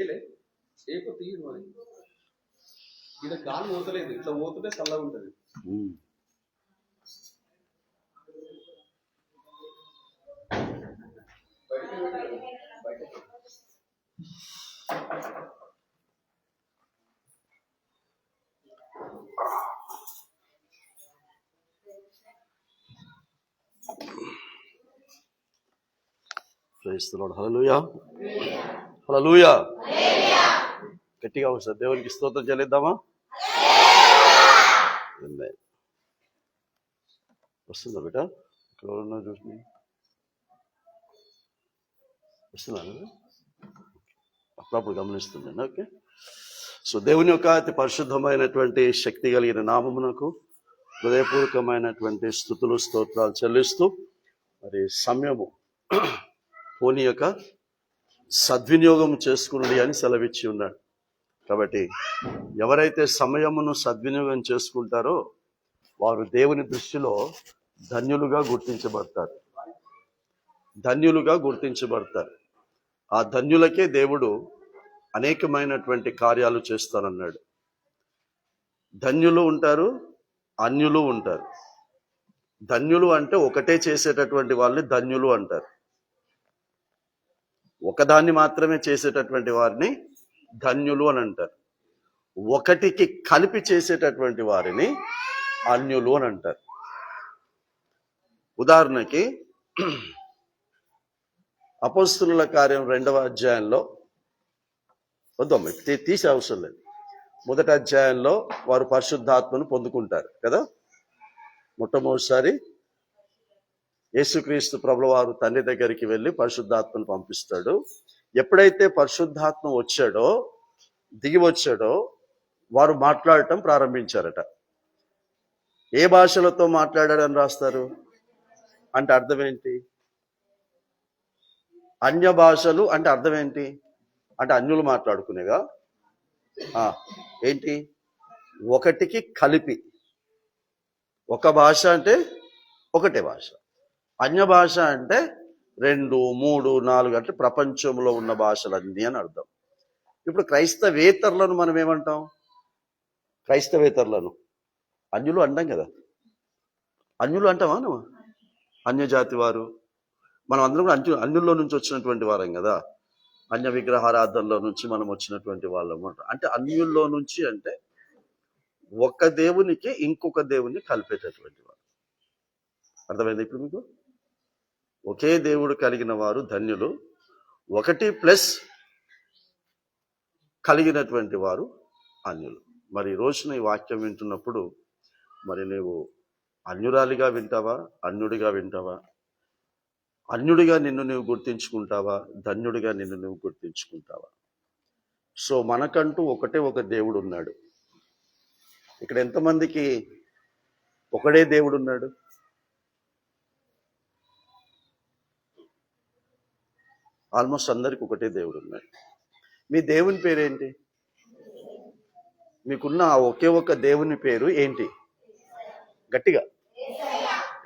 ఏలే ఏకో తీయదు మరి ఇలా గాలి పోతలేదు, ఇట్లా పోతుంటే చల్లగా ఉంటుంది. Praise the lord. Hallelujah, hallelujah. గట్టిగా ఒకసారి దేవునికి స్తోత్రం చెల్లిద్దామా? వస్తుందా బిడ్డ? ఇక్కడ ఎవరున్నా చూసి వస్తున్నాను, అప్పుడప్పుడు గమనిస్తున్నాను. ఓకే. సో దేవుని యొక్క అతి పరిశుద్ధమైనటువంటి శక్తి కలిగిన నామమునకు హృదయపూర్వకమైనటువంటి స్తుతులు స్తోత్రాలు చెల్లిస్తూ, మరి సమయము పోనీ యొక్క సద్వినియోగం చేసుకున్నది అని సెలవిచ్చి ఉన్నాడు. కాబట్టి ఎవరైతే సమయమును సద్వినియోగం చేసుకుంటారో వారు దేవుని దృష్టిలో ధన్యులుగా గుర్తించబడతారు, ధన్యులుగా గుర్తించబడతారు. ఆ ధన్యులకే దేవుడు అనేకమైనటువంటి కార్యాలు చేస్తానన్నాడు. ధన్యులు ఉంటారు, అన్యులు ఉంటారు. ధన్యులు అంటే ఒకటే చేసేటటువంటి వాళ్ళని ధన్యులు అంటారు. ఒకదాన్ని మాత్రమే చేసేటటువంటి వారిని ధన్యులు అని అంటారు. ఒకటికి కలిపి చేసేటటువంటి వారిని అన్యులు అని అంటారు. ఉదాహరణకి అపోస్తలుల కార్యం 2వ అధ్యాయంలో, వద్దాం తీసే అవసరం లేదు, 1వ అధ్యాయంలో వారు పరిశుద్ధాత్మను పొందుకుంటారు కదా. మొట్టమొదటిసారి యేసుక్రీస్తు ప్రభుల వారు తండ్రి దగ్గరికి వెళ్ళి పరిశుద్ధాత్మను పంపిస్తాడు. ఎప్పుడైతే పరిశుద్ధాత్మ వచ్చాడో, దిగి వచ్చాడో, వారు మాట్లాడటం ప్రారంభించారట. ఏ భాషలతో మాట్లాడారని రాస్తారు అంటే అర్థం ఏంటి? అన్య భాషలు అంటే అర్థం ఏంటి? అంటే అన్యులు మాట్లాడుకునేగా. ఏంటి? ఒకటికి కలిపి. ఒక భాష అంటే ఒకటే భాష, అన్య భాష అంటే 2, 3, 4 అంటే ప్రపంచంలో ఉన్న భాషలన్నీ అని అర్థం. ఇప్పుడు క్రైస్తవేతరులను మనం ఏమంటాం? క్రైస్తవేతరులను అన్యులు అంటాం కదా. అన్యులు అంటావా నువ్వు? అన్యజాతి వారు. మనం అందరం కూడా అన్యుల్లో నుంచి వచ్చినటువంటి వారం కదా. అన్య విగ్రహారాధనలో నుంచి మనం వచ్చినటువంటి వాళ్ళం. అంటే అన్యుల్లో నుంచి అంటే ఒక దేవునికి ఇంకొక దేవుని కలిపేటటువంటి వారు. అర్థమైంది ఇప్పుడు మీకు? ఒకే దేవుడు కలిగిన వారు ధన్యులు, 1+ కలిగినటువంటి వారు అన్యులు. మరి ఈ రోజున ఈ వాక్యం వింటున్నప్పుడు మరి నీవు అన్యురాలిగా వింటావా, అన్యుడిగా వింటావా? అన్యుడిగా నిన్ను నువ్వు గుర్తించుకుంటావా, ధన్యుడిగా నిన్ను నువ్వు గుర్తించుకుంటావా? సో మనకంటూ ఒకటే ఒక దేవుడు ఉన్నాడు. ఇక్కడ ఎంతమందికి ఒకడే దేవుడు ఉన్నాడు? ఆల్మోస్ట్ అందరికి ఒకటే దేవుడు ఉన్నాడు. మీ దేవుని పేరేంటి? మీకున్న ఆ ఒకే ఒక దేవుని పేరు ఏంటి? గట్టిగా,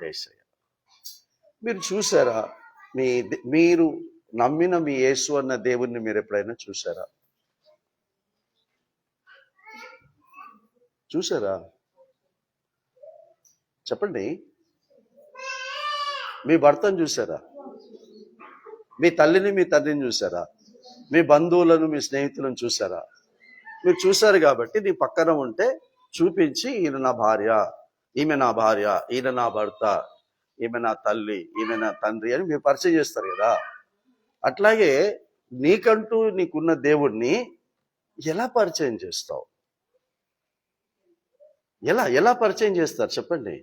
యేసయ్య. మీరు చూసారా? మీరు నమ్మిన మీ యేసు అన్న దేవుణ్ణి మీరు ఎప్పుడైనా చూసారా? చూసారా? చెప్పండి. మీ భర్తను చూసారా? మీ తల్లిని, మీ తండ్రిని చూసారా? మీ బంధువులను, మీ స్నేహితులను చూసారా? మీరు చూశారు కాబట్టి నీ పక్కన ఉంటే చూపించి, ఈయన నా భార్య, ఈమె నా భార్య, ఈయన నా భర్త, ఈమె నా తల్లి, ఈమె నా తండ్రి అని మీరు పరిచయం చేస్తారు కదా. అట్లాగే నీకంటూ నీకున్న దేవుణ్ణి ఎలా పరిచయం చేస్తావు? ఎలా పరిచయం చేస్తారు చెప్పండి?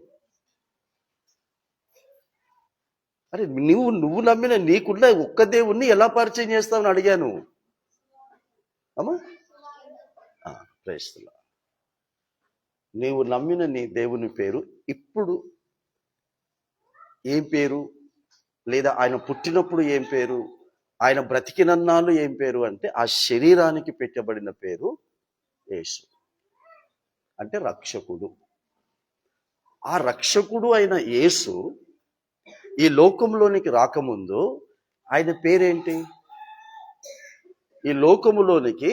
అరే నువ్వు నమ్మిన నీకున్న ఒక్క దేవుణ్ణి ఎలా పరిచయం చేస్తావని అడిగాను. అమ్మా ప్రైస్తలా. నీవు నమ్మిన నీ దేవుని పేరు ఇప్పుడు ఏం పేరు? లేదా ఆయన పుట్టినప్పుడు ఏం పేరు? ఆయన బ్రతికినన్నాళ్ళు ఏం పేరు? అంటే ఆ శరీరానికి పెట్టబడిన పేరు యేసు, అంటే రక్షకుడు. ఆ రక్షకుడు అయిన యేసు ఈ లోకంలోనికి రాకముందు ఆయన పేరేంటి? ఈ లోకములోనికి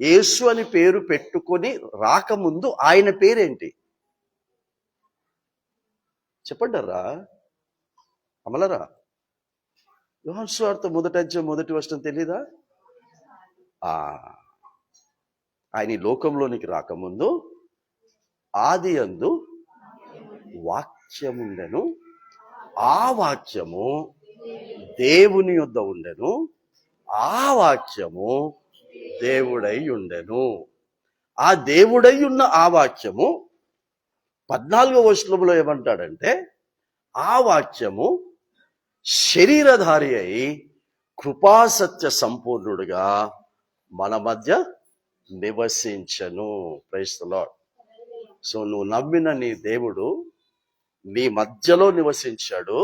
యేసు అని పేరు పెట్టుకొని రాకముందు ఆయన పేరేంటి చెప్పండరా అమలరా? యోహాను సువార్త 1:1 తెలీదా? ఆయన ఈ లోకంలోనికి రాకముందు ఆది యందు వాక్యముండెను, ఆ వాక్యము దేవుని యొద్ద ఉండెను, ఆ వాక్యము దేవుడై ఉండెను. ఆ దేవుడై ఉన్న ఆ వాక్యము 14వ వచనంలో ఏమంటాడంటే, ఆ వాక్యము శరీరధారి అయి కృపాసత్య సంపూర్ణుడుగా మన మధ్య నివసించను. Praise the lord. సో నువ్వు నమ్మిన నీ దేవుడు నీ మధ్యలో నివసించాడు,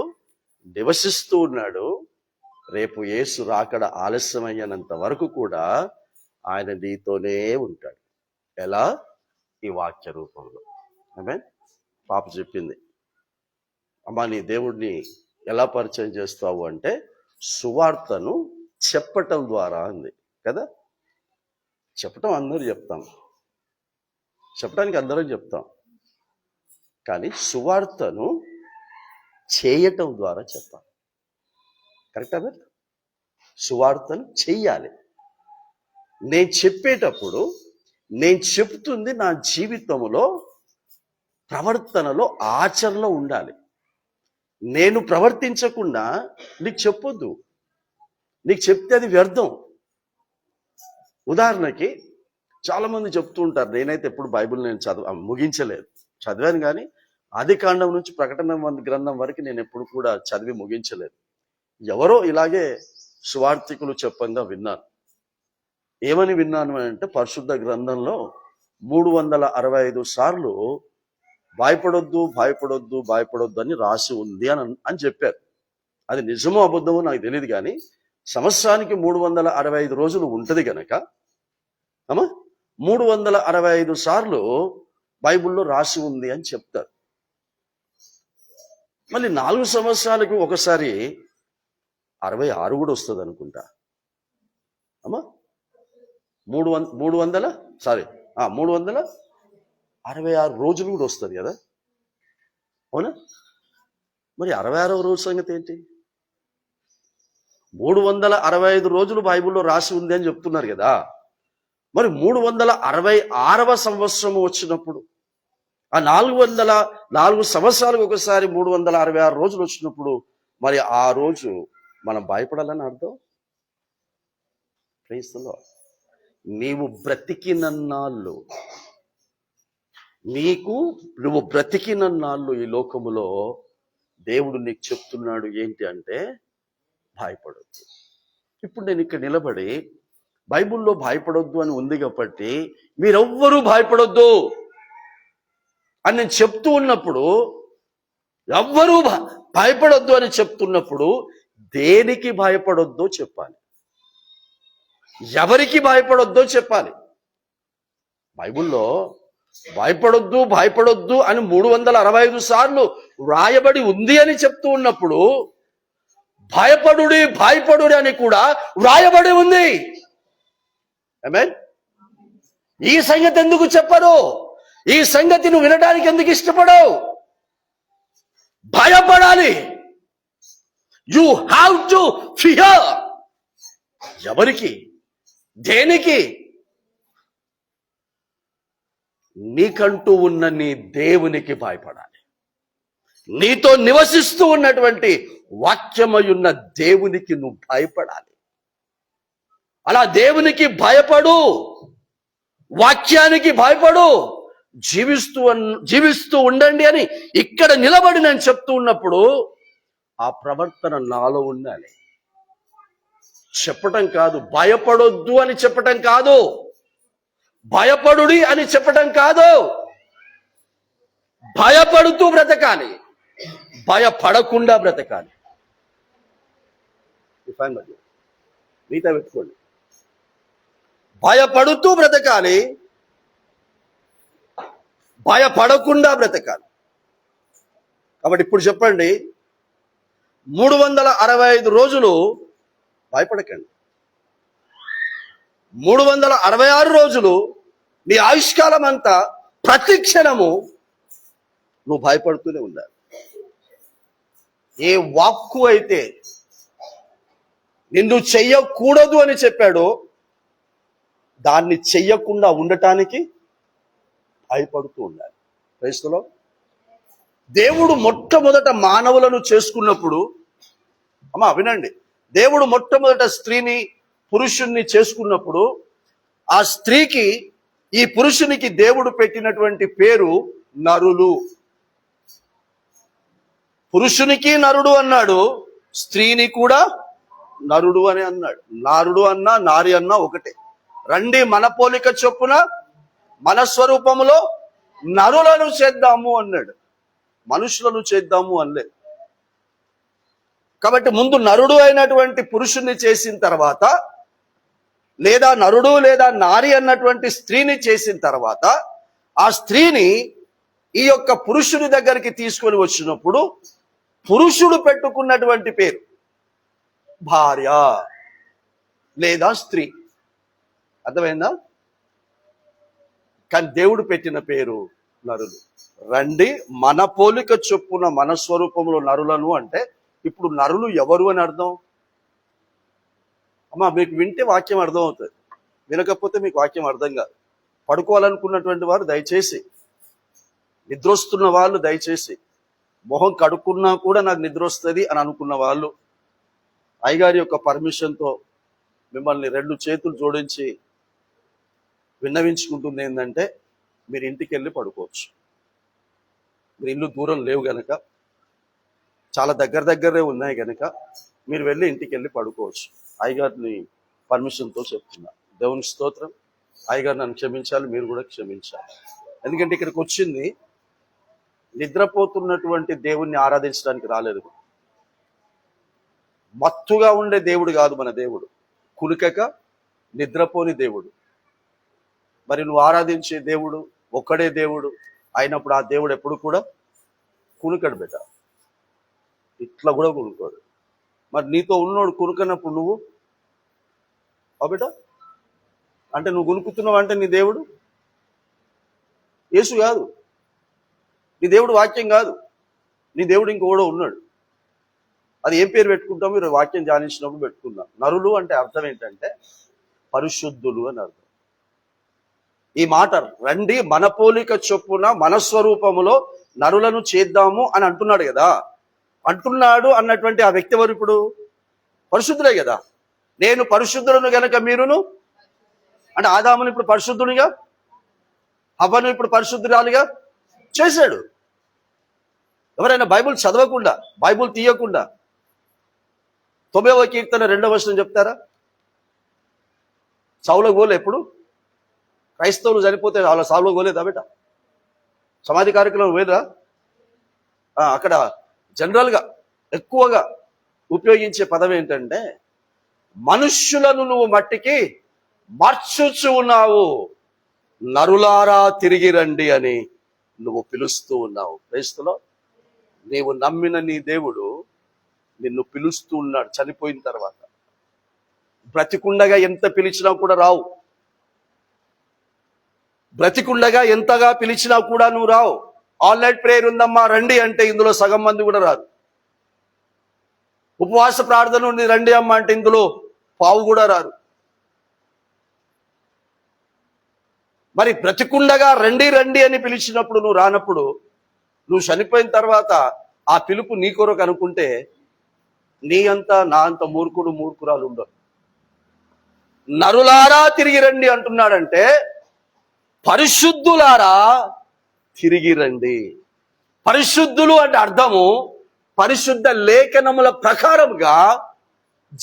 నివసిస్తూ ఉన్నాడు. రేపు యేసు రాకడ ఆలస్యమయ్యేంత వరకు కూడా ఆయన నీతోనే ఉంటాడు. ఎలా? ఈ వాక్య రూపంలో. ఆమేన్. పాప చెప్పింది, అమ్మా నీ దేవుడిని ఎలా పరిచయం చేస్తావు అంటే సువార్తను చెప్పటం ద్వారా అంది కదా. చెప్పటం అందరూ చెప్తాం, చెప్పడానికి అందరం చెప్తాం, కానీ సువార్తను చేయటం ద్వారా చెప్తాం. కరెక్టా? సువార్తను చెయ్యాలి. నేను చెప్పేటప్పుడు నేను చెప్తుంది నా జీవితంలో, ప్రవర్తనలో, ఆచరణలో ఉండాలి. నేను ప్రవర్తించకుండా నీకు చెప్పొద్దు. నీకు చెప్తే అది వ్యర్థం. ఉదాహరణకి చాలామంది చెప్తూ ఉంటారు, నేనైతే ఎప్పుడు బైబిల్ నేను ముగించలేదు. చదివాను కానీ ఆది కాండం నుంచి ప్రకటన గ్రంథం వరకు నేను ఎప్పుడు కూడా చదివి ముగించలేదు. ఎవరో ఇలాగే సువార్థికులు చెప్పంగా విన్నాను. ఏమని విన్నాను అంటే, పరిశుద్ధ గ్రంథంలో 365 సార్లు భయపడొద్దు భయపడొద్దు భయపడొద్దు అని రాసి ఉంది అని చెప్పారు. అది నిజమో అబద్ధమో నాకు తెలియదు, కానీ సంవత్సరానికి 365 రోజులు ఉంటుంది గనక 365 సార్లు బైబిల్లో రాసి ఉంది అని చెప్తారు. మళ్ళీ 4 సంవత్సరాలకు ఒకసారి 66 కూడా వస్తుంది అనుకుంటా. 366 రోజులు కూడా వస్తుంది కదా, అవునా? మరి 66వ రోజు సంగతి ఏంటి? 365 రోజులు బైబిల్లో రాసి ఉంది అని చెప్తున్నారు కదా. మరి 366వ సంవత్సరం వచ్చినప్పుడు, ఆ 404 సంవత్సరాలకు ఒకసారి 366 రోజులు వచ్చినప్పుడు, మరి ఆ రోజు మనం భయపడాలని అర్థం. Praise the Lord. నువ్వు బ్రతికినన్నాళ్ళు ఈ లోకములో దేవుడు నీకు చెప్తున్నాడు ఏంటి అంటే, భయపడొద్దు. ఇప్పుడు నేను ఇక్కడ నిలబడి బైబిల్లో భయపడొద్దు అని ఉంది కాబట్టి మీరెవ్వరూ భయపడొద్దు అని నేను చెప్తూ ఉన్నప్పుడు, ఎవ్వరూ భయపడొద్దు అని చెప్తున్నప్పుడు దేనికి భయపడొద్దో చెప్పాలి, ఎవరికి భయపడొద్దో చెప్పాలి. బైబిల్లో భయపడొద్దు భయపడొద్దు అని 365 సార్లు వ్రాయబడి ఉంది అని చెప్తూ ఉన్నప్పుడు భయపడుడి భయపడుడి అని కూడా వ్రాయబడి ఉంది. ఆమేన్. ఈ సంగతి ఎందుకు చెప్పరు? ఈ సంగతి నువ్వు వినడానికి ఎందుకు ఇష్టపడవు? భయపడాలి. You have to fear. ఎవరికి? దేనికి? నీకంటూ ఉన్న నీ దేవునికి భయపడాలి. నీతో నివసిస్తూ ఉన్నటువంటి వాక్యమయున్న దేవునికి నువ్వు భయపడాలి. అలా దేవునికి భయపడు, వాక్యానికి భయపడు, జీవిస్తూ ఉండండి అని ఇక్కడ నిలబడి నేను చెప్తూ ఉన్నప్పుడు ఆ ప్రవర్తన నాలో ఉండాలి. చెప్పటం కాదు, భయపడొద్దు అని చెప్పటం కాదు, భయపడుడి అని చెప్పటం కాదు. భయపడుతూ బ్రతకాలి, భయపడకుండా బ్రతకాలి. మిగతా పెట్టుకోండి. భయపడుతూ బ్రతకాలి, భయపడకుండా బ్రతకాలి. కాబట్టి ఇప్పుడు చెప్పండి, 365 రోజులు భయపడకండి. 366 రోజులు నీ ఆయుష్కాలం అంతా ప్రతి క్షణము నువ్వు భయపడుతూనే ఉండాలి. ఏ వాక్కు అయితే నిన్ను చెయ్యకూడదు అని చెప్పాడో దాన్ని చెయ్యకుండా ఉండటానికి భయపడుతూ ఉండాలి. క్రైస్తవులో దేవుడు మొట్టమొదట మానవులను చేసుకున్నప్పుడు, అమ్మా వినండి, దేవుడు మొట్టమొదట స్త్రీని పురుషుణ్ణి చేసుకున్నప్పుడు ఆ స్త్రీకి ఈ పురుషునికి దేవుడు పెట్టినటువంటి పేరు నరులు. పురుషునికి నరుడు అన్నాడు, స్త్రీని కూడా నరుడు అని అన్నాడు. నారుడు అన్నా నారి అన్నా ఒకటే. రండి మన పోలిక చొప్పున మన స్వరూపములో నరులను చేద్దాము అన్నాడు, మనుషులను చేద్దాము అనలేదు. కాబట్టి ముందు నరుడు అయినటువంటి పురుషుణ్ణి చేసిన తర్వాత, లేదా నరుడు లేదా నారి అన్నటువంటి స్త్రీని చేసిన తర్వాత, ఆ స్త్రీని ఈ యొక్క పురుషుని దగ్గరికి తీసుకొని వచ్చినప్పుడు పురుషుడు పెట్టుకున్నటువంటి పేరు భార్య లేదా స్త్రీ. అర్థమైందా? కానీ దేవుడు పెట్టిన పేరు నరులు. రండి మన పోలిక చొప్పున మన స్వరూపంలో నరులను అంటే ఇప్పుడు నరులు ఎవరు అని అర్థం? అమ్మా మీకు వింటే వాక్యం అర్థం అవుతుంది, వినకపోతే మీకు వాక్యం అర్థం కాదు. పడుకోవాలనుకున్నటువంటి వారు దయచేసి, నిద్రొస్తున్న వాళ్ళు దయచేసి, మొహం కడుక్కున్నా కూడా నాకు నిద్ర వస్తుంది అని అనుకున్న వాళ్ళు అయ్యగారి యొక్క పర్మిషన్తో మిమ్మల్ని 2 చేతులు జోడించి విన్నవించుకుంటుంది ఏంటంటే, మీరు ఇంటికి వెళ్ళి పడుకోవచ్చు. మీరు ఇల్లు దూరం లేవు గనక, చాలా దగ్గరే ఉన్నాయి గనక మీరు వెళ్ళి ఇంటికి వెళ్ళి పడుకోవచ్చు. అయ్యగారిని పర్మిషన్తో చెప్తున్నా. దేవునికి స్తోత్రం. అయ్యగారు నన్ను క్షమించాలి, మీరు కూడా క్షమించాలి. ఎందుకంటే ఇక్కడికి వచ్చింది నిద్రపోతున్నటువంటి దేవుణ్ణి ఆరాధించడానికి రాలేదు. మత్తుగా ఉండే దేవుడు కాదు మన దేవుడు, కులికక నిద్రపోని దేవుడు. మరి నువ్వు ఆరాధించే దేవుడు ఒక్కడే దేవుడు అయినప్పుడు ఆ దేవుడు ఎప్పుడు కూడా కునుకడు బిడ్డ, ఇట్లా కూడా కునుకోడు. మరి నీతో ఉన్నోడు కునుకనప్పుడు నువ్వు బిడ్డ అంటే నువ్వు కునుకుతున్నావు అంటే నీ దేవుడు యేసు కాదు, నీ దేవుడు వాక్యం కాదు, నీ దేవుడు ఇంకోడో ఉన్నాడు. అది ఏం పేరు పెట్టుకుంటాం? మీరు వాక్యం ధ్యానించినప్పుడు పెట్టుకుందాం. నరులు అంటే అర్థం ఏంటంటే పరిశుద్ధులు అని అర్థం. ఈ మాట రండి మన పోలిక చొప్పున మన స్వరూపములో నరులను చేద్దాము అని అంటున్నాడు కదా. అంటున్నాడు అన్నటువంటి ఆ వ్యక్తి ఎవరు? ఇప్పుడు పరిశుద్ధులే కదా. నేను పరిశుద్ధులను గనక మీరును అంటే ఆదామును ఇప్పుడు పరిశుద్ధునిగా, హవ్వను ఇప్పుడు పరిశుద్ధురాలిగా చేశాడు. ఎవరైనా బైబుల్ చదవకుండా, బైబుల్ తీయకుండా 9వ కీర్తన 2వ వచనం చెప్తారా? సౌలు గోలే ఎప్పుడు క్రైస్తవులు చనిపోతే వాళ్ళ సౌలు గోలేదా బిడ్డ? సమాధి కార్యక్రమం వేదా? అక్కడ జనరల్గా ఎక్కువగా ఉపయోగించే పదం ఏంటంటే, మనుష్యులను నువ్వు మట్టికి మార్చుచు ఉన్నావు, నరులారా తిరిగి రండి అని నువ్వు పిలుస్తూ ఉన్నావు. క్రైస్తవులో నీవు నమ్మిన నీ దేవుడు నిన్ను పిలుస్తూ ఉన్నాడు. చనిపోయిన తర్వాత బ్రతికుండగా ఎంత పిలిచినా కూడా రావు, బ్రతికుండగా ఎంతగా పిలిచినా కూడా నువ్వు రావు. ఆల్ నైట్ ప్రేయర్ ఉందమ్మా రండి అంటే ఇందులో సగం మంది కూడా రారు. ఉపవాస ప్రార్థన ఉంది రండి అమ్మ అంటే ఇందులో పావు కూడా రారు. మరి బ్రతికుండగా రండి రండి అని పిలిచినప్పుడు నువ్వు రానప్పుడు, నువ్వు చనిపోయిన తర్వాత ఆ పిలుపు నీ కొరకు అనుకుంటే నీ అంత నా అంత మూర్ఖురాలు ఉండరు. నరులారా తిరిగి రండి అంటున్నాడంటే పరిశుద్ధులారా తిరిగి రండి. పరిశుద్ధులు అంటే అర్థము పరిశుద్ధ లేఖనముల ప్రకారముగా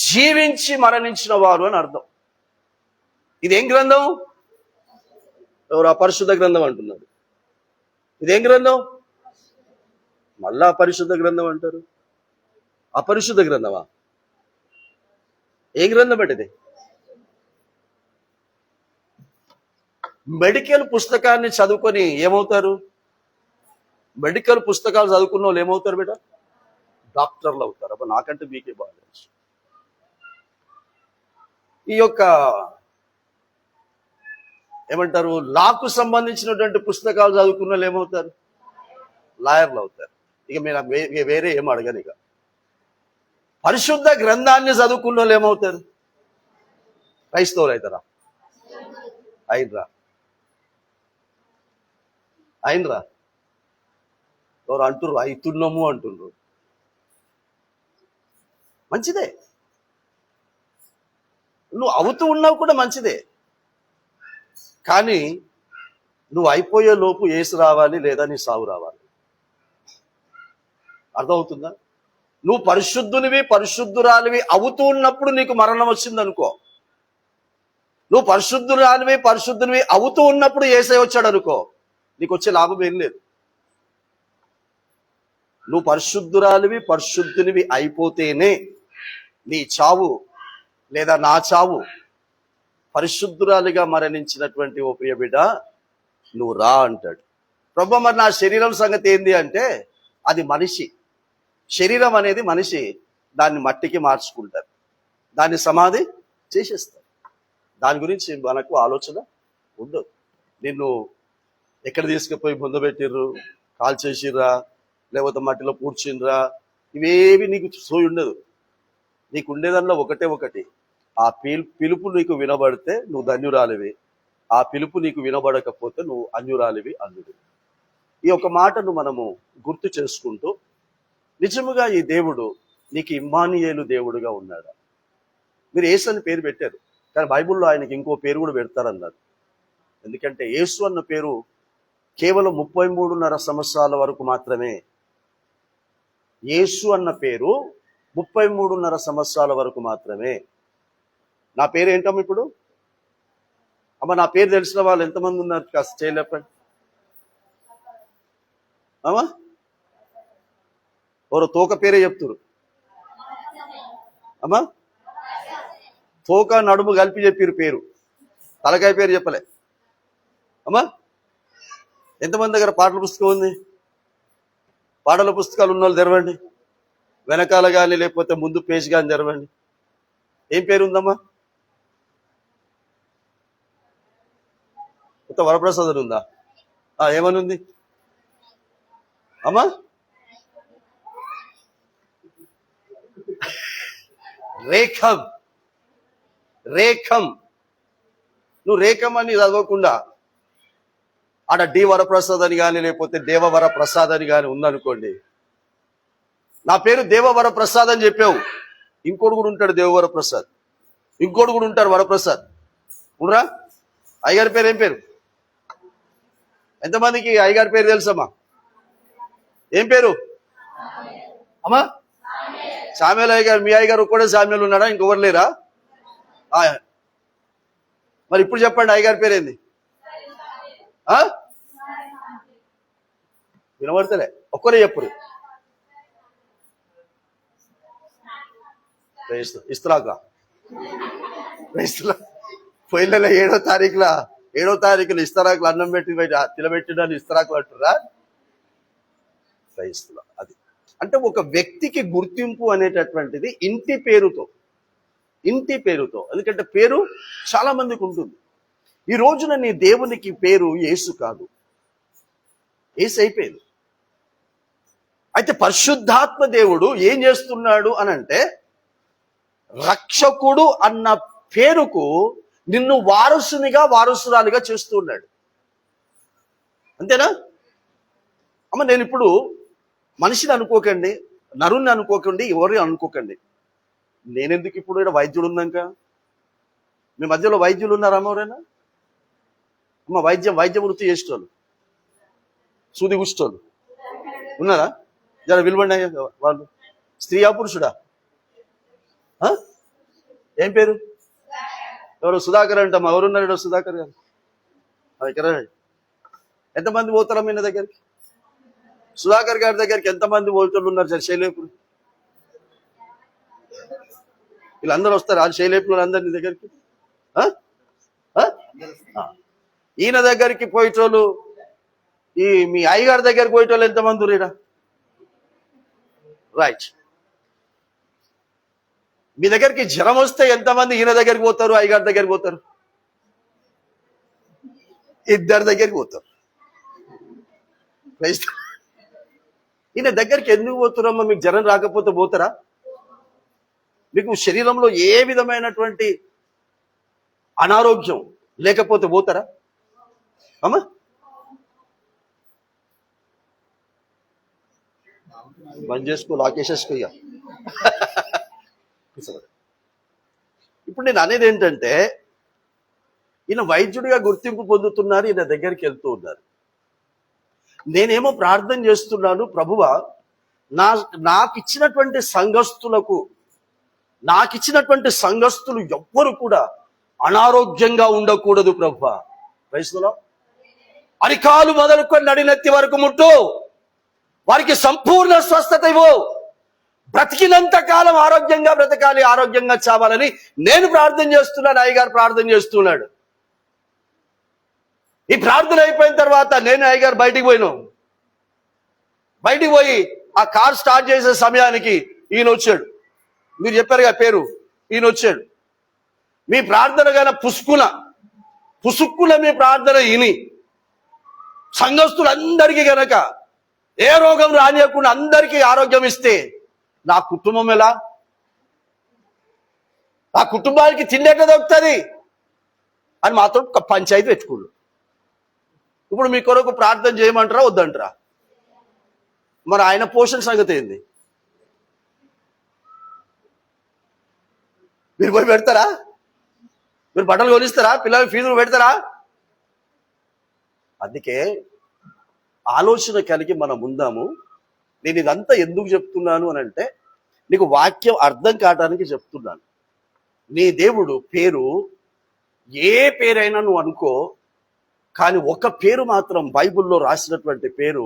జీవించి మరణించిన వారు అని అర్థం. ఇదేం గ్రంథం? ఎవరు అపరిశుద్ధ గ్రంథం అంటున్నారు. ఇదేం గ్రంథం? మళ్ళా అపరిశుద్ధ గ్రంథం అంటారు. అపరిశుద్ధ గ్రంథమా? ఏ గ్రంథం పెట్టింది? మెడికల్ పుస్తకాన్ని చదువుకొని ఏమవుతారు? మెడికల్ పుస్తకాలు చదువుకున్న వాళ్ళు ఏమవుతారు బిడ్డ? డాక్టర్లు అవుతారు. అప్పుడు నాకంటే మీకే బాగా తెలుసు. ఈ యొక్క ఏమంటారు, లాకు సంబంధించినటువంటి పుస్తకాలు చదువుకున్న వాళ్ళు ఏమవుతారు? లాయర్లు అవుతారు. ఇక మీరు వేరే ఏం అడగను. ఇక పరిశుద్ధ గ్రంథాన్ని చదువుకున్న వాళ్ళు ఏమవుతారు? క్రైస్తవులు అవుతారా? అయినరా? ఎవరు అంటుర్రు అవుతున్నాము అంటుండ్రు. మంచిదే, నువ్వు అవుతూ ఉన్నావు కూడా మంచిదే. కానీ నువ్వు అయిపోయే లోపు యేసు రావాలి, లేదా నీ సావు రావాలి. అర్థమవుతుందా? నువ్వు పరిశుద్ధునివి, పరిశుద్ధురాలివి అవుతూ ఉన్నప్పుడు నీకు మరణం వచ్చింది అనుకో. నువ్వు పరిశుద్ధురాలివి, పరిశుద్ధునివి అవుతూ ఉన్నప్పుడు యేసయ్య వచ్చాడు అనుకో, నీకు వచ్చే లాభం ఏం లేదు. నువ్వు పరిశుద్ధురాలివి, పరిశుద్ధునివి అయిపోతేనే నీ చావు లేదా నా చావు. పరిశుద్ధురాలిగా మరణించినటువంటి ఓ ప్రియ బిడ్డ, నువ్వు రా అంటాడు ప్రభు. మరి నా శరీరం సంగతి ఏంది అంటే, అది మనిషి శరీరం అనేది మనిషి. దాన్ని మట్టికి మార్చుకుంటారు, దాన్ని సమాధి చేసేస్తారు. దాని గురించి మనకు ఆలోచన ఉండదు. నిన్ను ఎక్కడ తీసుకుపోయి పొందబెట్టిర్రు, కాల్ చేసిర్రా, లేకపోతే మట్టిలో పూడ్చిండ్రా, ఇవేవి నీకు సోయి ఉండదు. నీకు ఉండేదానిలో ఒకటి, ఆ పిలుపు నీకు వినబడితే నువ్వు ధన్యురాలివి, ఆ పిలుపు నీకు వినబడకపోతే నువ్వు అన్యురాలివి, అన్యుడు. ఈ ఒక మాటను మనము గుర్తు చేసుకుంటూ, నిజముగా ఈ దేవుడు నీకు ఇమ్మానుయేలు దేవుడుగా ఉన్నాడా? మీరు యేసు అని పేరు పెట్టారు, కానీ బైబిల్లో ఆయనకి ఇంకో పేరు కూడా పెడతారన్నారు. ఎందుకంటే యేసు అన్న పేరు కేవలం 33.5 సంవత్సరాల వరకు మాత్రమే. యేసు అన్న పేరు 33.5 సంవత్సరాల వరకు మాత్రమే. నా పేరు ఏంటమ్మా ఇప్పుడు? అమ్మ, నా పేరు తెలిసిన వాళ్ళు ఎంతమంది ఉన్నారు? కాస్త చేయలేపండి అమ్మా. ఎవరో తోక పేరే చెప్తురు అమ్మా. తోక నడుము కలిపి చెప్పిరు పేరు, తలకాయ పేరు చెప్పలే అమ్మా. ఎంతమంది దగ్గర పాటల పుస్తకం ఉంది? పాటల పుస్తకాలు ఉన్న వాళ్ళు తెరవండి. వెనకాల కానీ లేకపోతే ముందు పేజ్ కానీ తెరవండి. ఏం పేరు ఉందమ్మా? కొత్త వరప్రసాదం ఉందా? ఏమని ఉంది అమ్మా? రేఖం. నువ్వు రేఖం అని చదవకుండా ఆడ డి వరప్రసాద్ అని కానీ లేకపోతే దేవవర ప్రసాద్ అని కానీ ఉందనుకోండి, నా పేరు దేవవర ప్రసాద్ అని చెప్పావు, ఇంకోటి కూడా ఉంటాడు దేవవర ప్రసాద్, ఇంకోటి కూడా ఉంటారు వరప్రసాద్. ఉండరా? అయ్యగారి పేరు ఏం పేరు? ఎంతమందికి అయ్యగారి పేరు తెలుసమ్మా? ఏం పేరు అమ్మా? సామ్యాల్ అయ్యగారు. మీ అయ్యగారు ఒక్కడే సామ్యాలు ఉన్నాడా? ఇంకొకరు లేరా? మరి ఇప్పుడు చెప్పండి, అయ్యగారి పేరు ఏంది? వినబడతలే, ఒక్కరే చెప్పురు. ఇస్తరాక పోయిన 7వ తారీఖులో ఇస్తరాకులు అన్నం పెట్టి తినబెట్టినని ఇస్తరాకులు అంటురా? క్రైస్తులా. అది అంటే ఒక వ్యక్తికి గుర్తింపు అనేటటువంటిది ఇంటి పేరుతో. ఎందుకంటే పేరు చాలా మందికి ఉంటుంది. ఈ రోజున నీ దేవునికి పేరు యేసు కాదు, యేసు అయిపోయింది. అయితే పరిశుద్ధాత్మ దేవుడు ఏం చేస్తున్నాడు అనంటే, రక్షకుడు అన్న పేరుకు నిన్ను వారసురాలిగా చేస్తూ ఉన్నాడు. అంతేనా అమ్మ? నేను ఇప్పుడు మనిషిని అనుకోకండి, నరుణ్ణి అనుకోకండి, ఎవరిని అనుకోకండి. నేనెందుకు ఇప్పుడు ఇక్కడ వైద్యుడు ఉన్నాక? మీ మధ్యలో వైద్యులు ఉన్నారమ్మ? ఎవరైనా అమ్మ వైద్య వృత్తి చేసేటోళ్ళు, సూది గుచ్చేటోళ్ళు ఉన్నారా? జర విలువండి వాళ్ళు. స్త్రీయా పురుషుడా? ఏం పేరు? ఎవరు? సుధాకర్ అంటమ్మా. ఎవరున్నారు? సుధాకర్ గారు ఇక్కడ. ఎంతమంది పోతారమ్మా ఈయన దగ్గరికి? సుధాకర్ గారి దగ్గరికి ఎంతమంది పోతలు ఉన్నారు? సార్ శైలేపురు వీళ్ళందరూ వస్తారు. ఆ శైలేపులు అందరు నీ దగ్గరికి. ఈయన దగ్గరికి పోయేటోళ్ళు, ఈ మీ అయ్యగారి దగ్గరికి పోయేటోళ్ళు ఎంతమంది ఉన్నారు? రైట్. మీ దగ్గరికి జ్వరం వస్తే ఎంతమంది ఈయన దగ్గరికి పోతారు, అయ్యగారి దగ్గరికి పోతారు? ఇద్దరి దగ్గరికి పోతారు. Praise the- ఈయన దగ్గరికి ఎందుకు పోతున్నారమ్మా? మీకు జ్వరం రాకపోతే పోతారా? మీకు శరీరంలో ఏ విధమైనటువంటి అనారోగ్యం లేకపోతే పోతారా అమ్మా? బంద్ చేసుకో, లాకేసేసుకో ఇక. ఇప్పుడు నేను అనేది ఏంటంటే, ఈయన వైద్యుడిగా గుర్తింపు పొందుతున్నారు, ఈయన దగ్గరికి వెళ్తూ ఉన్నారు. నేనేమో ప్రార్థన చేస్తున్నాను, ప్రభువా నాకు ఇచ్చినటువంటి సంఘస్థులు ఎవ్వరు కూడా అనారోగ్యంగా ఉండకూడదు ప్రభువా. క్రైస్తవులు అరికాలు మొదలుకొని నడినెత్తి వరకు ముట్టు, వారికి సంపూర్ణ స్వస్థత ఇవ్వు, బ్రతికినంత కాలం ఆరోగ్యంగా బ్రతకాలి, ఆరోగ్యంగా చావాలని నేను ప్రార్థన చేస్తున్నాను. అయ్యగారు ప్రార్థన చేస్తున్నాడు. ఈ ప్రార్థన అయిపోయిన తర్వాత నేను అయ్యగారు బయటికి పోయి ఆ కార్ స్టార్ట్ చేసే సమయానికి ఈయన వచ్చాడు. మీరు చెప్పారుగా పేరు, ఈయన వచ్చాడు. మీ ప్రార్థన గన పుసుక్కున మీ ప్రార్థన ఇని సంఘస్థులందరికీ గనక ఏ రోగం రానియకుండా అందరికీ ఆరోగ్యం ఇస్తే నా కుటుంబం ఎలా? నా కుటుంబానికి తిండి ఎట్లా దొరుకుతుంది అని మాతో పంచాయతీ పెట్టుకోండు. ఇప్పుడు మీ కొరకు ప్రార్థన చేయమంటారా వద్దంటారా? మరి ఆయన పోషణ సంగతి ఏంది? మీరు పోయి పెడతారా? మీరు బట్టలు కొనిస్తారా? పిల్లలకి ఫీజులు పెడతారా? అందుకే ఆలోచన కలిగి మనం ఉందాము. నేను ఇదంతా ఎందుకు చెప్తున్నాను అని అంటే, నీకు వాక్యం అర్థం కావడానికి చెప్తున్నాను. నీ దేవుడు పేరు ఏ పేరైనా నువ్వు అనుకో, కానీ ఒక పేరు మాత్రం బైబిల్లో రాసినటువంటి పేరు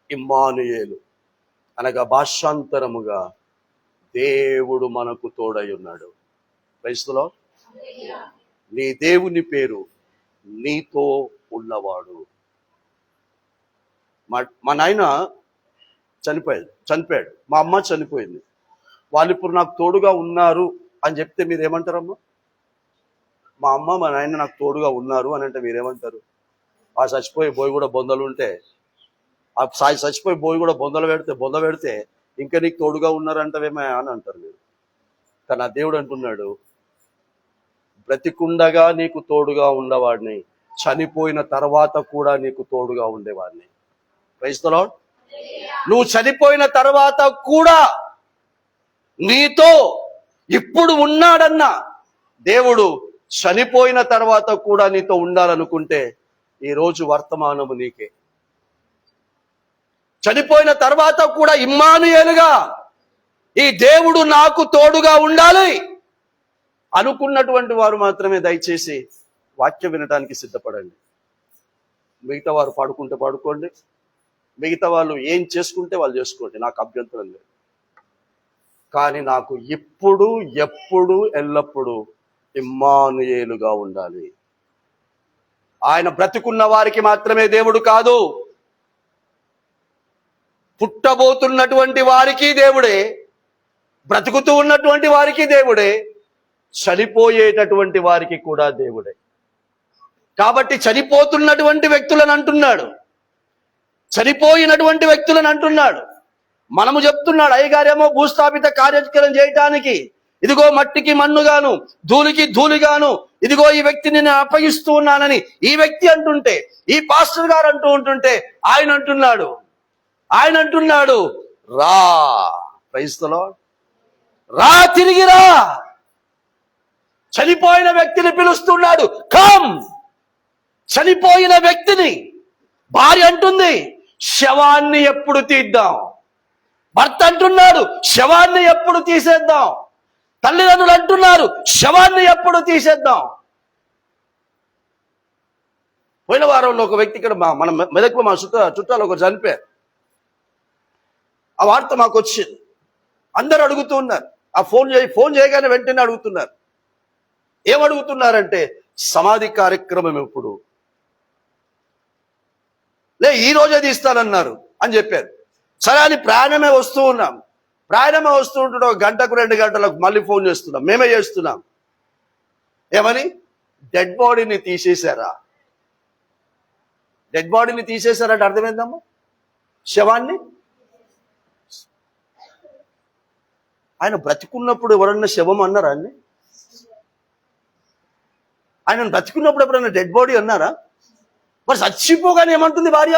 ఇమ్మానుయేలు, అనగా భాషాంతరముగా దేవుడు మనకు తోడై ఉన్నాడు. క్రైస్తవులో నీ దేవుని పేరు నీతో ఉన్నవాడు. మా నాయన చనిపోయాడు, మా అమ్మ చనిపోయింది. వాళ్ళు ఇప్పుడు నాకు తోడుగా ఉన్నారు అని చెప్తే మీరేమంటారమ్మా? మా అమ్మ మా నాయన నాకు తోడుగా ఉన్నారు అని అంటే మీరేమంటారు? ఆ చచ్చిపోయి బోయి కూడా బొందలు ఉంటే, ఆ చచ్చిపోయి బోయి కూడా బొంద పెడితే ఇంకా నీకు తోడుగా ఉన్నారంటవేమే అని అంటారు మీరు. కానీ నా దేవుడు అంటున్నాడు, బ్రతికుండగా నీకు తోడుగా ఉండవాడిని, చనిపోయిన తర్వాత కూడా నీకు తోడుగా ఉండేవాడిని. Praise the Lord. నువ్వు చనిపోయిన తర్వాత కూడా నీతో ఇప్పుడు ఉన్నాడన్న దేవుడు చనిపోయిన తర్వాత కూడా నీతో ఉండాలనుకుంటే ఈరోజు వర్తమానము నీకే. చనిపోయిన తర్వాత కూడా ఇమ్మానుయేలుగా ఈ దేవుడు నాకు తోడుగా ఉండాలి అనుకున్నటువంటి వారు మాత్రమే దయచేసి వాక్యం వినడానికి సిద్ధపడండి. మిగతా వారు పాడుకుంటే పాడుకోండి, మిగతా వాళ్ళు ఏం చేసుకుంటే వాళ్ళు చేసుకోండి, నాకు అభ్యంతరం లేదు. కానీ నాకు ఇప్పుడు ఎప్పుడు ఎల్లప్పుడూ ఇమ్మానుయేలుగా ఉండాలి. ఆయన బ్రతికున్న వారికి మాత్రమే దేవుడు కాదు, పుట్టబోతున్నటువంటి వారికి దేవుడే, బ్రతుకుతూ ఉన్నటువంటి వారికి దేవుడే, చనిపోయేటటువంటి వారికి కూడా దేవుడే. కాబట్టి చనిపోతున్నటువంటి వ్యక్తులను అంటున్నాడు, చనిపోయినటువంటి వ్యక్తులను అంటున్నాడు. మనము చెప్తున్నాడు, అయ్యగారేమో భూస్థాపిత కార్యక్రమం చేయటానికి ఇదిగో మట్టికి మన్నుగాను, ధూళికి ధూళిగాను, ఇదిగో ఈ వ్యక్తిని నేను అప్పగిస్తూ ఉన్నానని ఈ వ్యక్తి అంటుంటే, ఈ పాస్టర్ గారు అంటూ ఉంటుంటే ఆయన అంటున్నాడు రా, ప్రైజ్ ది లార్డ్, రా, తిరిగి రా. చనిపోయిన వ్యక్తిని పిలుస్తున్నాడు, కమ్. చనిపోయిన వ్యక్తిని భార్య అంటుంది, శవాన్ని ఎప్పుడు తీద్దాం? భర్త అంటున్నాడు, శవాన్ని ఎప్పుడు తీసేద్దాం? తల్లిదండ్రులు అంటున్నారు, శవాన్ని ఎప్పుడు తీసేద్దాం? పోయిన వారంలో ఒక వ్యక్తి ఇక్కడ మన మెదక్లో మా చుట్టాలు ఒకరు చనిపోయారు. ఆ వార్త మాకు వచ్చింది. అందరూ అడుగుతూ ఉన్నారు, ఆ ఫోన్ చేయగానే వెంటనే అడుగుతున్నారు. ఏమడుగుతున్నారంటే, సమాధి కార్యక్రమం ఎప్పుడు? ఈ రోజే తీస్తానన్నారు అని చెప్పారు. సరే అని ప్రయాణమే వస్తూ ఉన్నాం. ప్రయాణమే వస్తూ ఉంటుంటే 1 గంటకు 2 గంటలకు మళ్ళీ ఫోన్ చేస్తున్నాం, మేమే చేస్తున్నాం. ఏమని? డెడ్ బాడీని తీసేశారా? డెడ్ బాడీని తీసేశారంటే అర్థమైందమ్మా? శవాన్ని. ఆయన బ్రతికున్నప్పుడు ఎవరన్నా శవం అన్నారా అండి? ఆయన బ్రతికున్నప్పుడు ఎప్పుడన్నా డెడ్ బాడీ అన్నారా? మరి చచ్చిపోగానే ఏమంటుంది భార్య?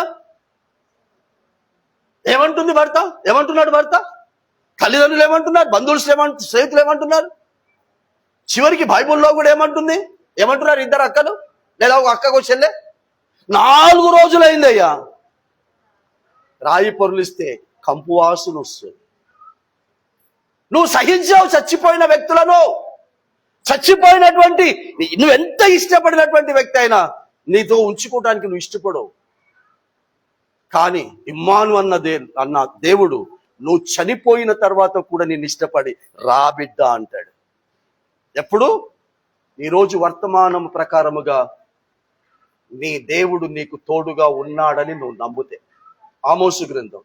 ఏమంటుంది భర్త? ఏమంటున్నాడు భర్త? తల్లిదండ్రులు ఏమంటున్నారు? బంధువులు స్నేహితులు ఏమంటున్నారు? చివరికి బైబుల్లో కూడా ఏమంటుంది? ఏమంటున్నారు? ఇద్దరు అక్కలు లేదా ఒక అక్కకు చెల్లె 4 రోజులైందయ్యా రాయి పొరులిస్తే కంపు వాసన వస్తుంది. నువ్వు సహించావు చచ్చిపోయిన వ్యక్తులను. చచ్చిపోయినటువంటి నువ్వెంత ఇష్టపడినటువంటి వ్యక్తి అయినా నీతో ఉంచుకోవడానికి నువ్వు ఇష్టపడవు. కానీ ఇమ్మాను అన్న దేవుడు నువ్వు చనిపోయిన తర్వాత కూడా నేను ఇష్టపడి రా బిడ్డ అంటాడు. ఎప్పుడు? ఈరోజు వర్తమానం ప్రకారముగా నీ దేవుడు నీకు తోడుగా ఉన్నాడని నువ్వు నమ్మితే. ఆమోసు గ్రంథం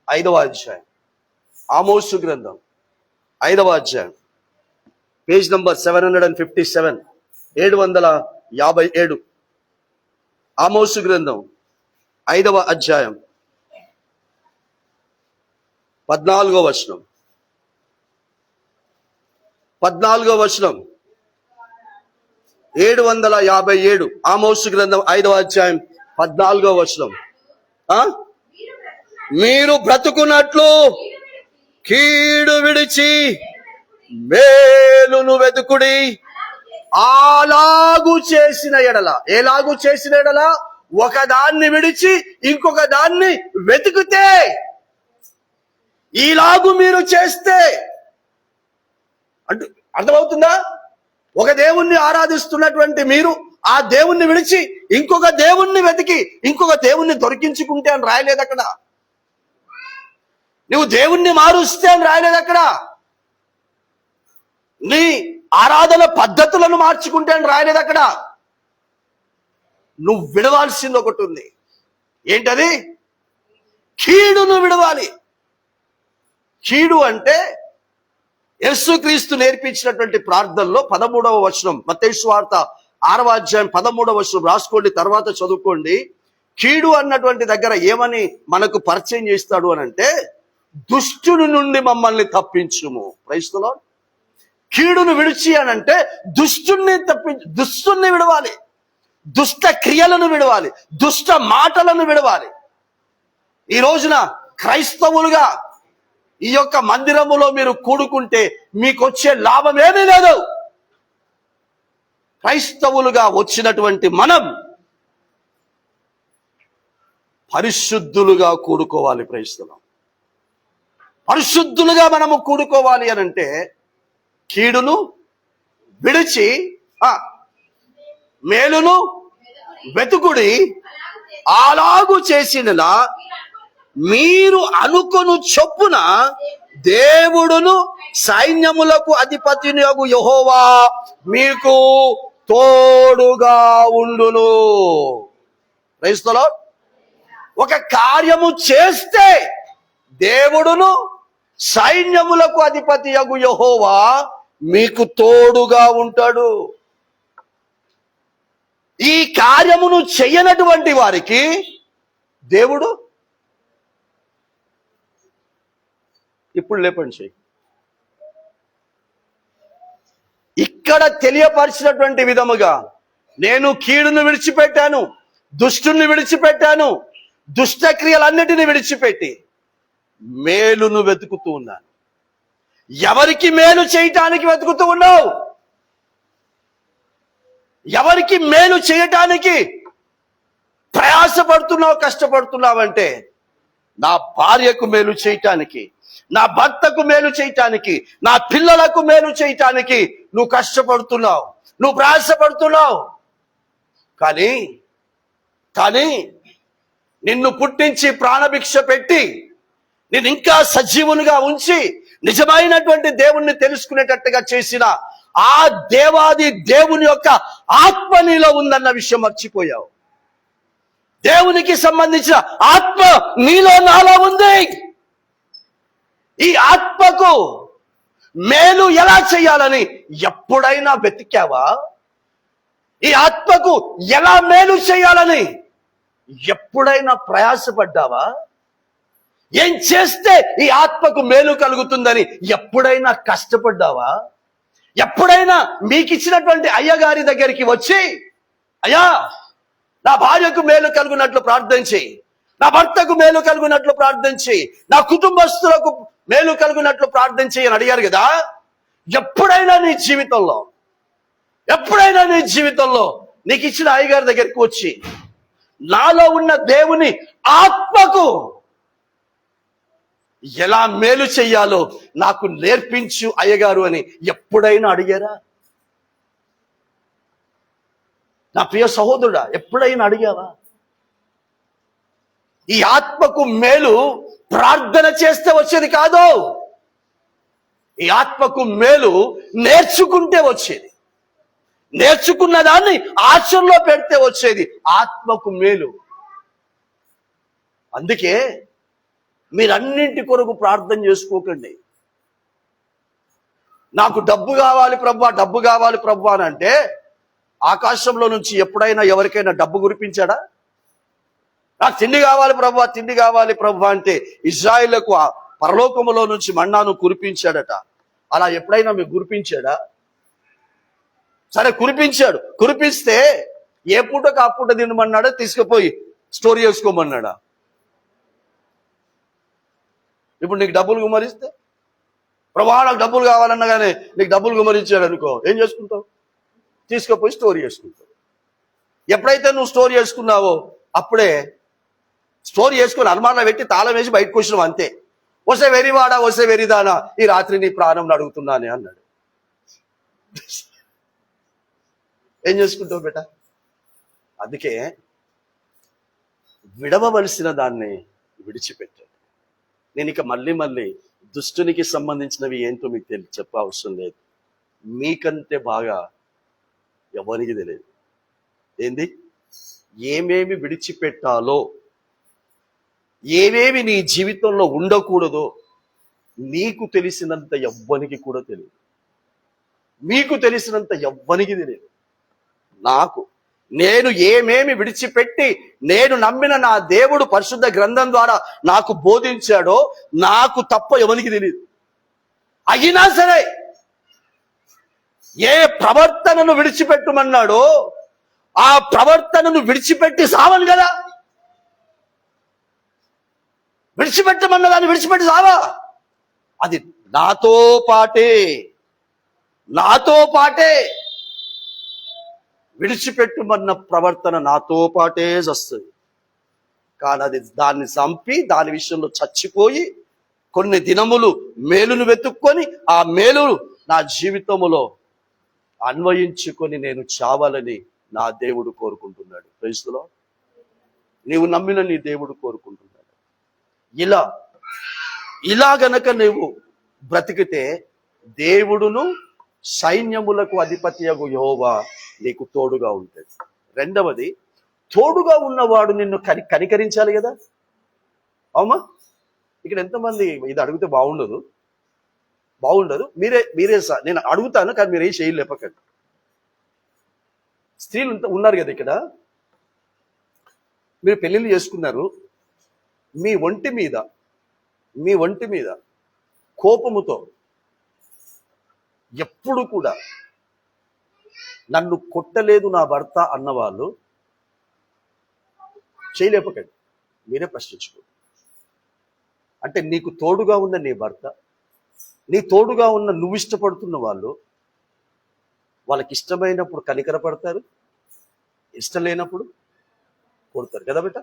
5వ అధ్యాయం. ఆమోసు గ్రంథం 5వ అధ్యాయం, పేజ్ నంబర్ 757, 757. ఆమోసు గ్రంథం 5వ అధ్యాయం 14వ వచనం. 14వ వచనం 757. ఆమోసు గ్రంథం 5వ అధ్యాయం 14వ వచనం. మీరు బ్రతుకున్నట్లు కీడు విడిచి మేలును వెతుకుడి. అలాగు చేసిన ఎడల, ఎలాగు చేసిన ఎడల, ఒకదాన్ని విడిచి ఇంకొక దాన్ని వెతుకుతే, ఈలాగు మీరు చేస్తే అంటే అర్థమవుతుందా? ఒక దేవుణ్ణి ఆరాధిస్తున్నటువంటి మీరు ఆ దేవుణ్ణి విడిచి ఇంకొక దేవుణ్ణి వెతికి ఇంకొక దేవుణ్ణి దొరికించుకుంటే అని రాయలేదు అక్కడ. నువ్వు దేవుణ్ణి మారుస్తే అని రాయలేదు అక్కడ. నీ ఆరాధన పద్ధతులను మార్చుకుంటే అని రాయలేదు అక్కడ. నువ్వు విడవాల్సింది ఒకటి ఉంది. ఏంటది? కీడును విడవాలి. కీడు అంటే యేసుక్రీస్తు నేర్పించినటువంటి ప్రార్థనలో 13వ వచనం, మత్తయి సువార్త 6వ అధ్యాయం 13వ వచనం రాసుకోండి, తర్వాత చదువుకోండి. కీడు అన్నటువంటి దగ్గర ఏమని మనకు పరిచయం చేస్తాడు అని అంటే, దుష్టుని నుండి మమ్మల్ని తప్పించుము. Praise the lord. కీడును విడిచి అని అంటే దుష్టుని విడవాలి, దుష్ట క్రియలను విడవాలి, దుష్ట మాటలను విడవాలి. ఈ రోజున క్రైస్తవులుగా ఈ యొక్క మందిరములో మీరు కూడుకుంటే మీకు వచ్చే లాభం ఏమీ లేదు. క్రైస్తవులుగా వచ్చినటువంటి మనం పరిశుద్ధులుగా కూడుకోవాలి. క్రైస్తవం పరిశుద్ధులుగా మనము కూడుకోవాలి అని అంటే కీడును విడిచి మేలును వెతుకుడి. అలాగు చేసిన మీరు అనుకొను చొప్పున దేవుడును సైన్యములకు అధిపతిని యగు యెహోవా మీకు తోడుగా ఉండును. Praise the Lord. ఒక కార్యము చేస్తే దేవుడును సైన్యములకు అధిపతి యగు యెహోవా మీకు తోడుగా ఉంటాడు. ఈ కార్యమును చెయ్యనటువంటి వారికి దేవుడు ఇప్పుడు లేపండి చెయ్యి. ఇక్కడ తెలియపరిచినటువంటి విధముగా నేను కీడును విడిచిపెట్టాను, దుష్టుని విడిచిపెట్టాను, దుష్టక్రియలన్నిటిని విడిచిపెట్టి మేలును వెతుకుతూ ఉన్నాను. ఎవరికి మేలు చేయటానికి వెతుకుతూ ఉన్నావు? ఎవరికి మేలు చేయటానికి ప్రయాసపడుతున్నావు, కష్టపడుతున్నావంటే నా భార్యకు మేలు చేయటానికి, నా భర్తకు మేలు చేయటానికి, నా పిల్లలకు మేలు చేయటానికి నువ్వు కష్టపడుతున్నావు, నువ్వు ప్రయాసపడుతున్నావు. కానీ నిన్ను పుట్టించి ప్రాణభిక్ష పెట్టి నేను ఇంకా సజీవునిగా ఉంచి నిజమైనటువంటి దేవుణ్ణి తెలుసుకునేటట్టుగా చేసిన ఆ దేవాది దేవుని యొక్క ఆత్మ నీలో ఉందన్న విషయం మర్చిపోయావు. దేవునికి సంబంధించిన ఆత్మ నీలో నాలో ఉంది. ఈ ఆత్మకు మేలు ఎలా చేయాలని ఎప్పుడైనా వెతికావా? ఈ ఆత్మకు ఎలా మేలు చేయాలని ఎప్పుడైనా ప్రయాసపడ్డావా? ఏం చేస్తే ఈ ఆత్మకు మేలు కలుగుతుందని ఎప్పుడైనా కష్టపడ్డావా? ఎప్పుడైనా మీకు ఇచ్చినటువంటి అయ్యగారి దగ్గరికి వచ్చి, అయ్యా నా భార్యకు మేలు కలుగునట్లు ప్రార్థన చేయి, నా భర్తకు మేలు కలుగునట్లు ప్రార్థన చేయి, నా కుటుంబస్తులకు మేలు కలుగునట్లు ప్రార్థన చేయి అని అడిగారు కదా? ఎప్పుడైనా నీ జీవితంలో నీకు ఇచ్చిన అయ్యగారి దగ్గరికి వచ్చి, నాలో ఉన్న దేవుని ఆత్మకు ఎలా మేలు చెయ్యాలో నాకు నేర్పించు అయ్యగారు అని ఎప్పుడైనా అడిగారా? నా ప్రియ సహోదరుడా, ఎప్పుడైనా అడిగావా? ఈ ఆత్మకు మేలు ప్రార్థన చేస్తే వచ్చేది కాదు. ఈ ఆత్మకు మేలు నేర్చుకుంటే వచ్చేది. నేర్చుకున్న దాన్ని ఆచరణలో పెడితే వచ్చేది ఆత్మకు మేలు. అందుకే మీరన్నింటి కొరకు ప్రార్థన చేసుకోకండి. నాకు డబ్బు కావాలి ప్రభువా, డబ్బు కావాలి ప్రభువా అని అంటే, ఆకాశంలో నుంచి ఎప్పుడైనా ఎవరికైనా డబ్బు కురిపించాడా? నాకు తిండి కావాలి ప్రభువా, తిండి కావాలి ప్రభువా అంటే ఇజ్రాయిలకు పరలోకములో నుంచి మన్నాను కురిపించాడట. అలా ఎప్పుడైనా మీకు కురిపించాడా? సరే కురిపించాడు. కురిపిస్తే ఏ పూటకు ఆ పూట తినమన్నాడా? తీసుకుపోయి స్టోర్ చేసుకోమన్నాడా? ఇప్పుడు నీకు డబ్బులు గుమ్మరిస్తే, ప్రభా నాకు డబ్బులు కావాలన్నా కానీ నీకు డబ్బులు గుమ్మరించాడు అనుకో, ఏం చేసుకుంటావు? తీసుకుపోయి స్టోర్ చేసుకుంటావు. ఎప్పుడైతే నువ్వు స్టోర్ చేసుకున్నావో అప్పుడే స్టోర్ చేసుకుని అనుమానం పెట్టి తాళం వేసి బయటకు వచ్చినావు అంతే. వసే వెరివాడా, వసే వెరిదానా, ఈ రాత్రి నీ ప్రాణం అడుగుతున్నానే అన్నాడు. ఏం చేసుకుంటావు బేట? అందుకే విడవవలసిన దాన్ని విడిచిపెట్టాడు. నేను ఇక మళ్ళీ దుష్టునికి సంబంధించినవి ఏంటో మీకు చెప్పే అవసరం లేదు. మీకంటే బాగా ఎవరికి తెలియదు. ఏంది? ఏమేమి విడిచిపెట్టాలో, ఏమేమి నీ జీవితంలో ఉండకూడదో నీకు తెలిసినంత ఎవ్వనికి కూడా తెలియదు. మీకు తెలిసినంత ఎవ్వనికి తెలియదు. నేను ఏమేమి విడిచిపెట్టి నేను నమ్మిన నా దేవుడు పరిశుద్ధ గ్రంథం ద్వారా నాకు బోధించాడో నాకు తప్ప ఎవరికి తెలియదు. అయినా సరే ఏ ప్రవర్తనను విడిచిపెట్టమన్నాడో ఆ ప్రవర్తనను విడిచిపెట్టి సావను కదా. విడిచిపెట్టమన్న దాన్ని విడిచిపెట్టి సావా? అది నాతో పాటే విడిచిపెట్టుమన్న ప్రవర్తన నాతో పాటే వస్తుంది. కానీ అది దాన్ని చంపి దాని విషయంలో చచ్చిపోయి కొన్ని దినములు మేలును వెతుక్కొని ఆ మేలు నా జీవితములో అన్వయించుకొని నేను చావాలని నా దేవుడు కోరుకుంటున్నాడు. Praise the Lord. నీవు నమ్మిన నీ దేవుడు కోరుకుంటున్నాడు. ఇలా గనక నీవు బ్రతికితే దేవుడును సైన్యములకు అధిపతియగు యెహోవా నీకు తోడుగా ఉంటాడు. రెండవది, తోడుగా ఉన్నవాడు నిన్ను కనికరించాలి కదా. అవుమా? ఇక్కడ ఎంతమంది ఇది అడిగితే బాగుండదు. మీరే సార్, నేను అడుగుతాను కానీ మీరేం చేయలేపకండి. స్త్రీలు ఉన్నారు కదా ఇక్కడ, మీరు పెళ్ళిళ్ళు చేసుకున్నారు. మీ ఒంటి మీద కోపముతో ఎప్పుడు కూడా నన్ను కొట్టలేదు నా భర్త అన్నవాళ్ళు చేయలేపకండి. మీరే ప్రశ్నించుకోండి. అంటే నీకు తోడుగా ఉన్న నీ భర్త, నీ తోడుగా ఉన్న నువ్వు ఇష్టపడుతున్న వాళ్ళకి ఇష్టమైనప్పుడు కనికరపడతారు, ఇష్టం లేనప్పుడు కొడతారు కదా బిడ్డ.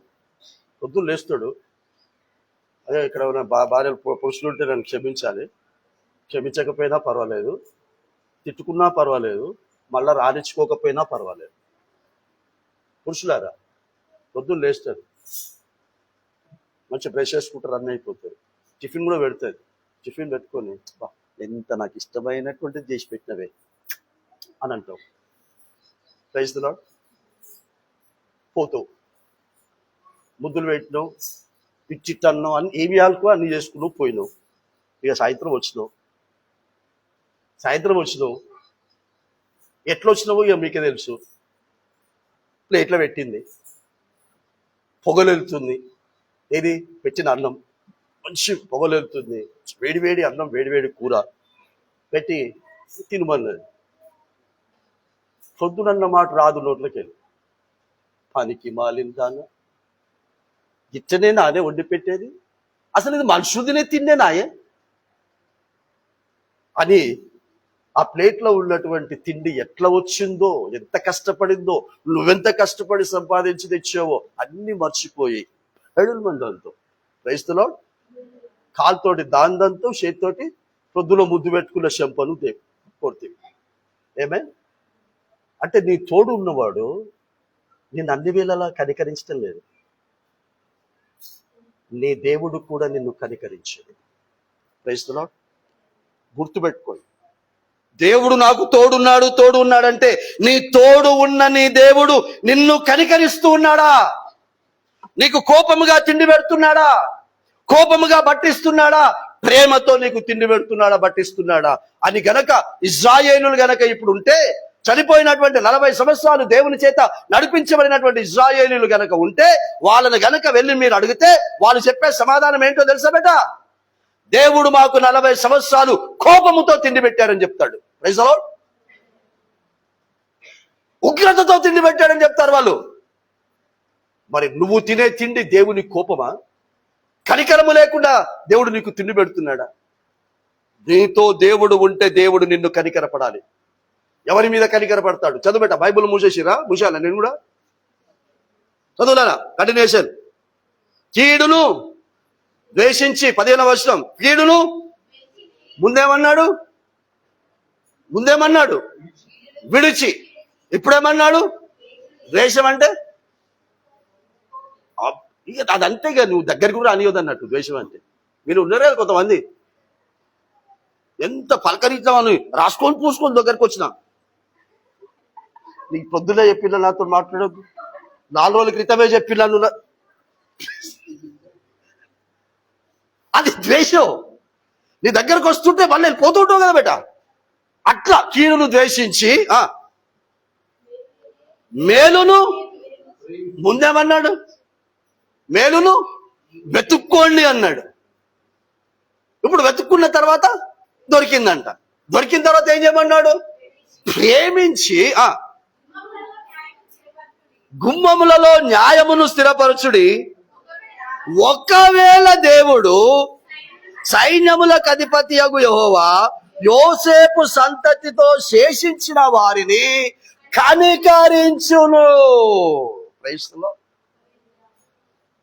పొద్దున్న లేస్తాడు, అదే ఇక్కడ ఉన్న భార్య పురుషులుంటే నన్ను క్షమించాలి, క్షమించకపోయినా పర్వాలేదు, తిట్టుకున్నా పర్వాలేదు, మళ్ళా రాణించుకోకపోయినా పర్వాలేదు. పురుషులారా, పొద్దున్న లేస్తారు, మంచి బ్రష్ చేసుకుంటారు, అన్నీ అయిపోతారు, టిఫిన్ కూడా పెడతారు. టిఫిన్ పెట్టుకొని ఎంత నాకు ఇష్టమైనటువంటిది చేసి పెట్టినవే అని అంటావు. Praise the Lord. పోతావు, ముద్దులు పెట్టినావు, పిచ్చిట్టన్నావు, అన్ని ఏమి ఆల్కో అన్ని చేసుకున్నావు, పోయినావు. ఇక సాయంత్రం వచ్చినావు ఎట్లా వచ్చినావో ఇక మీకే తెలుసు. ప్లేట్లో పెట్టింది, పొగలెళ్తుంది. ఏది పెట్టిన అన్నం మంచి పొగలెళ్తుంది, వేడివేడి అన్నం వేడివేడి కూర పెట్టి తినమన్నది. పొద్దునన్న మాట రాదు నోట్లోకి వెళ్ళి. పనికి మాలిన దాన్న, ఇచ్చనే నానే వండి పెట్టేది, అసలు ఇది మనుషుదినే తిన్నే నాయే అని ఆ ప్లేట్లో ఉన్నటువంటి తిండి ఎట్లా వచ్చిందో, ఎంత కష్టపడిందో, నువ్వెంత కష్టపడి సంపాదించి తెచ్చావో అన్ని మర్చిపోయి ఏడుల మందంతో క్రైస్తలో కాలుతోటి దాందంతో చేతితోటి పొద్దులో ముద్దు పెట్టుకున్న చెంపను కొడుతుంది. ఏమే అంటే నీ తోడు ఉన్నవాడు నిన్ను అన్ని వేళలా కనికరించడం లేదు. నీ దేవుడు కూడా నిన్ను కనికరించాడు. క్రైస్తలో గుర్తుపెట్టుకోండి, దేవుడు నాకు తోడు ఉన్నాడంటే నీ తోడు ఉన్న నీ దేవుడు నిన్ను కనికరిస్తూ ఉన్నాడా? నీకు కోపముగా తిండి పెడుతున్నాడా? కోపముగా బట్టిస్తున్నాడా? ప్రేమతో నీకు తిండి పెడుతున్నాడా, బట్టిస్తున్నాడా అని గనక ఇశ్రాయేలులు గనక ఇప్పుడు ఉంటే, చనిపోయినటువంటి 40 సంవత్సరాలు దేవుని చేత నడిపించబడినటువంటి ఇశ్రాయేలీలు గనక ఉంటే, వాళ్ళని గనక వెళ్ళి మీరు అడిగితే వాళ్ళు చెప్పే సమాధానం ఏంటో తెలుసా బేట? దేవుడు మాకు 40 సంవత్సరాలు కోపముతో తిండి పెట్టారని చెప్తాడు. Praise the lord. ఉగ్రతతో తిండి పెట్టాడని చెప్తారు వాళ్ళు. మరి నువ్వు తినే తిండి దేవుని కోపమా? కనికరము లేకుండా దేవుడు నీకు తిండి పెడుతున్నాడా? నీతో దేవుడు ఉంటే దేవుడు నిన్ను కనికరపడాలి. ఎవరి మీద కనికరపడతాడు? చదువుబెట్ట, బైబుల్ మూసేయాల నేను కూడా చదువులానా? కంటిన్యూషన్. కీడును ద్వేషించి 15వ వచనం, కీడును ముందేమన్నాడు విడిచి, ఇప్పుడేమన్నాడు? ద్వేషం అంటే ఇక అదంతే, ఇక నువ్వు దగ్గరికి కూడా అనియొద్దు అన్నట్టు. ద్వేషం అంటే మీరు ఉన్నారు కదా కొంతమంది, ఎంత పలకరించామని రాసుకొని పూసుకొని దగ్గరికి వచ్చినా, నీకు పొద్దునే చెప్పినా నాతో మాట్లాడొద్దు, 4 రోజుల క్రితమే చెప్పినా నువ్వు, అది ద్వేషం. నీ దగ్గరకు వస్తుంటే మళ్ళీ పోతుంటావు కదా బేట. అట్లా కీడును ద్వేషించి మేలును ముందేమన్నాడు? మేలును వెతుక్కోండి అన్నాడు. ఇప్పుడు వెతుక్కున్న తర్వాత దొరికిందంట. దొరికిన తర్వాత ఏం చేయమన్నాడు? ప్రేమించి గుమ్మములలో న్యాయమును స్థిరపరచుడి. ఒకవేళ దేవుడు సైన్యములకు అధిపతియగు యెహోవా యోసేపు సంతతితో శేషించిన వారిని కనికరించును. క్రైస్తవులో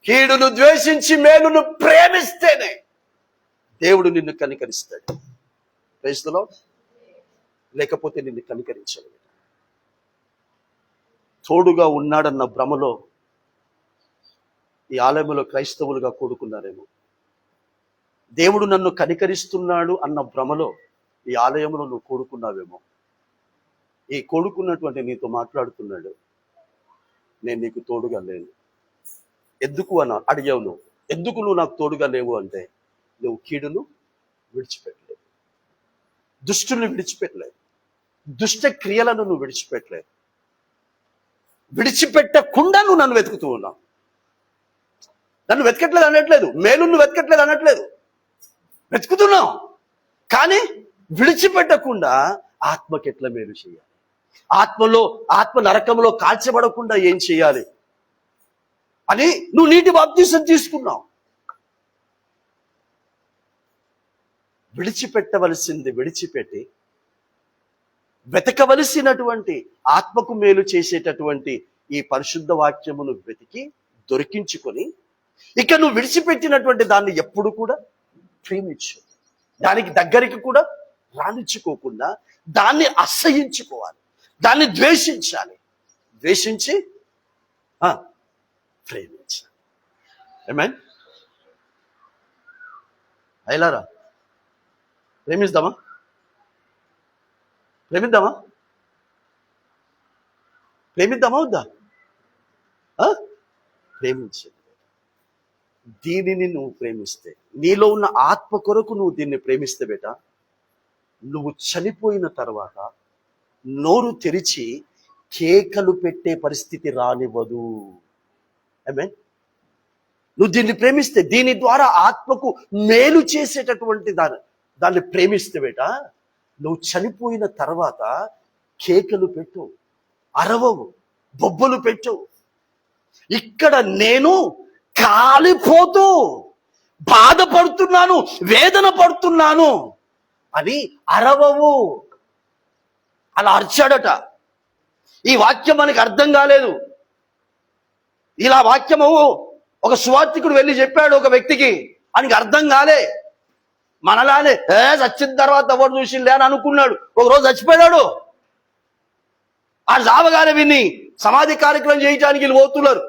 కీడును ద్వేషించి మేలును ప్రేమిస్తేనే దేవుడు నిన్ను కనికరిస్తాడు. క్రైస్తవులో లేకపోతే నిన్ను కనికరించలేదు. తోడుగా ఉన్నాడన్న భ్రమలో ఈ ఆలయంలో క్రైస్తవులుగా కూడుకున్నారేమో. దేవుడు నన్ను కనికరిస్తున్నాడు అన్న భ్రమలో ఈ ఆలయంలో నువ్వు కూడుకున్నావేమో. ఈ కూడుకున్నటువంటి నీతో మాట్లాడుతున్నాడు, నేను నీకు తోడుగా లేను. ఎందుకు అని అడిగావు నువ్వు. ఎందుకు నువ్వు నాకు తోడుగా లేవు అంటే, నువ్వు కీడును విడిచిపెట్టలేదు, దుష్టుని విడిచిపెట్టలేదు, దుష్ట క్రియలను నువ్వు విడిచిపెట్టలేదు. విడిచిపెట్టకుండా నువ్వు నన్ను వెతుకుతూ ఉన్నావు. నన్ను వెతకట్లేదు అనట్లేదు, మేలును వెతకట్లేదు అనట్లేదు, వెతుకుతున్నావు. కానీ విడిచిపెట్టకుండా ఆత్మకి ఎట్లా మేలు చేయాలి, ఆత్మ నరకంలో కాల్చబడకుండా ఏం చేయాలి అని నువ్వు నీటి బాప్తీసం తీసుకున్నావు. విడిచిపెట్టవలసింది విడిచిపెట్టి వెతకవలసినటువంటి ఆత్మకు మేలు చేసేటటువంటి ఈ పరిశుద్ధ వాక్యమును వెతికి దొరికించుకొని, ఇక నువ్వు విడిచిపెట్టినటువంటి దాన్ని ఎప్పుడు కూడా ప్రేమించు, దానికి దగ్గరికి కూడా రానిచ్చుకోకుండా దాన్ని అసహించుకోవాలి, దాన్ని ద్వేషించాలి. ద్వేషించి ప్రేమించాలి. ఆమేన్. అయ్యలారా, ప్రేమిద్దామా? వద్దా? ప్రేమించు. దీనిని నువ్వు ప్రేమిస్తే, నీలో ఉన్న ఆత్మ కొరకు నువ్వు దీన్ని ప్రేమిస్తే బేట, నువ్వు చనిపోయిన తర్వాత నోరు తెరిచి కేకలు పెట్టే పరిస్థితి రానివ్వదు. ఆమేన్. నువ్వు దీన్ని ప్రేమిస్తే, దీని ద్వారా ఆత్మకు మేలు చేసేటటువంటి దాన్ని ప్రేమిస్తే బేట, నువ్వు చనిపోయిన తర్వాత కేకలు పెట్టు, అరవవు, బొబ్బలు పెట్టు. ఇక్కడ నేను కాలిపోతూ బాధపడుతున్నాను, వేదన పడుతున్నాను అని అరవవు. అలా అరిచాడట. ఈ వాక్యం మనకి అర్థం కాలేదు. ఇలా వాక్యము ఒక సువార్తికుడు వెళ్ళి చెప్పాడు ఒక వ్యక్తికి, ఆయనకి అర్థం కాలే. మనలానే చచ్చిన తర్వాత ఎవరు చూసిండే అని అనుకున్నాడు. ఒక రోజు చచ్చిపోయాడు. ఆ జావగానే విని సమాధి కార్యక్రమం చేయడానికి వీళ్ళు పోతున్నారు.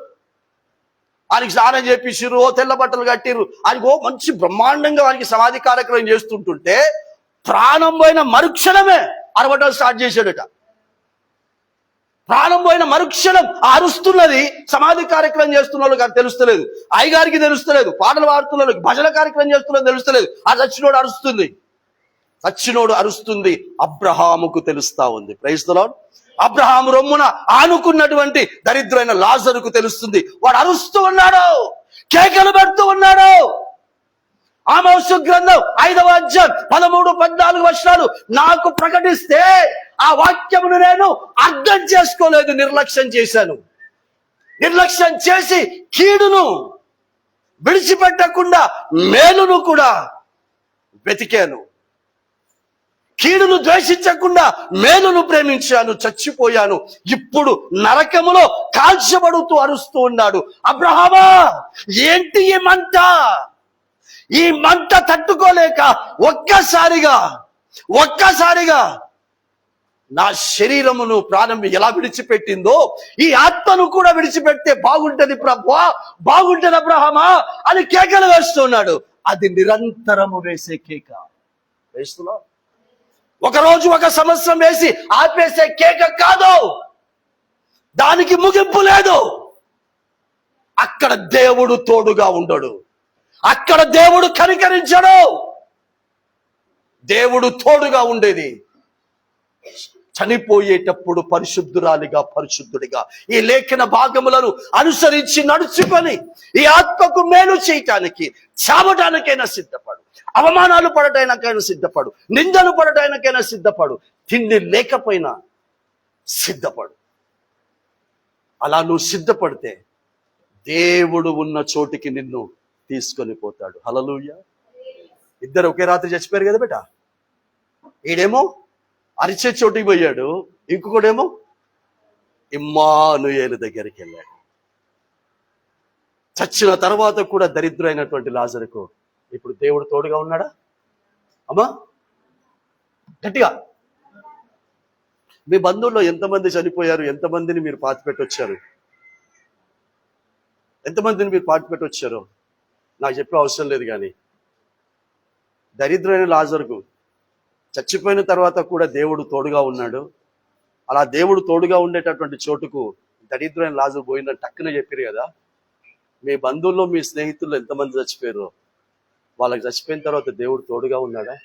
ఆయనకి స్నానం చేపిచ్చిర్రు, తెల్ల బట్టలు కట్టిర్రు. ఆయనకు మంచి బ్రహ్మాండంగా వానికి సమాధి కార్యక్రమం చేస్తుంటుంటే ప్రాణం పోయిన మరుక్షణమే అరవటం స్టార్ట్ చేశాడట. ప్రాణం పోయిన మరుక్షణం అరుస్తున్నది సమాధి కార్యక్రమం చేస్తున్న వాళ్ళకి అది తెలుస్తలేదు, అయ్యగారికి తెలుస్తలేదు, పాటలు పాడుతున్న వాళ్ళకి, భజన కార్యక్రమం చేస్తున్నది తెలుస్తలేదు. ఆ చచ్చినోడు అరుస్తుంది, చచ్చినోడు అరుస్తుంది అబ్రహాముకు తెలుస్తా ఉంది. Praise the lord. అబ్రహాము రొమ్మున ఆనుకున్నటువంటి దరిద్రైన లాజరుకు తెలుస్తుంది. వాడు అరుస్తూ ఉన్నాడు, కేకలు పెడుతూ ఉన్నాడు. ఆమోసు గ్రంథం 5వ అధ్యాయం 13-14 వచనాలు నాకు ప్రకటిస్తే ఆ వాక్యమును నేను అర్థం చేసుకోలేదు, నిర్లక్ష్యం చేశాను. నిర్లక్ష్యం చేసి కీడును విడిచిపెట్టకుండా మేలును కూడా వెతికాను. కీడును ద్వేషించకుండా మేలును ప్రేమించాను, చచ్చిపోయాను. ఇప్పుడు నరకములో కాల్చబడుతూ అరుస్తూ ఉన్నాడు. అబ్రహామా, ఏంటి ఈ మంట? ఈ మంట తట్టుకోలేక ఒక్కసారిగా నా శరీరమును ప్రాణం ఎలా విడిచిపెట్టిందో ఈ ఆత్మను కూడా విడిచిపెడితే బాగుంటది ప్రభువా, బాగుంటది అబ్రహామా అని కేకలు వేస్తున్నాడు. అది నిరంతరము వేసే కేక. వేస్తున్నా, ఒకరోజు ఒక సంవత్సరం వేసి ఆపేసే కేక కాదు. దానికి ముగింపు లేదు. అక్కడ దేవుడు తోడుగా ఉండడు, అక్కడ దేవుడు కనికరించడు. దేవుడు తోడుగా ఉండేది చనిపోయేటప్పుడు పరిశుద్ధుడిగా ఈ లేఖన భాగములను అనుసరించి నడుచుకొని ఈ ఆత్మకు మేలు చేయటానికి, చావటానికైనా సిద్ధపడు, అవమానాలు పడటానికైనా సిద్ధపడు, నిందలు పడటానికైనా సిద్ధపడు, తిండి లేకపోయినా సిద్ధపడు. అలా నువ్వు సిద్ధపడితే దేవుడు ఉన్న చోటికి నిన్ను తీసుకొని పోతాడు. హల్లెలూయా. ఇద్దరు ఒకే రాత్రి చచ్చిపోయారు కదా బేట. ఈడేమో అరిచే చోటికి పోయాడు, ఇంకొకడేమో ఇమ్మానుయేలు దగ్గరికి వెళ్ళాడు. చచ్చిన తర్వాత కూడా దరిద్రుడైనటువంటి లాజరుకు ఇప్పుడు దేవుడు తోడుగా ఉన్నాడా? అమ్మా గట్టిగా. మీ బంధువుల్లో ఎంతమంది చనిపోయారు? ఎంతమందిని మీరు పాతిపెట్టొచ్చారు? ఎంతమందిని మీరు పాతిపెట్టొచ్చారో నాకు చెప్పే అవసరం లేదు. కానీ దరిద్రుడైన లాజరుకు చచ్చిపోయిన తర్వాత కూడా దేవుడు తోడుగా ఉన్నాడు. అలా దేవుడు తోడుగా ఉండేటటువంటి చోటుకు దరిద్రుడైన లాజరు పోయిందని టక్కున చెప్పారు కదా. మీ బంధువుల్లో, మీ స్నేహితుల్లో ఎంతమంది చచ్చిపోయారు? వాళ్ళకి చచ్చిపోయిన తర్వాత దేవుడు తోడుగా ఉన్నాడా?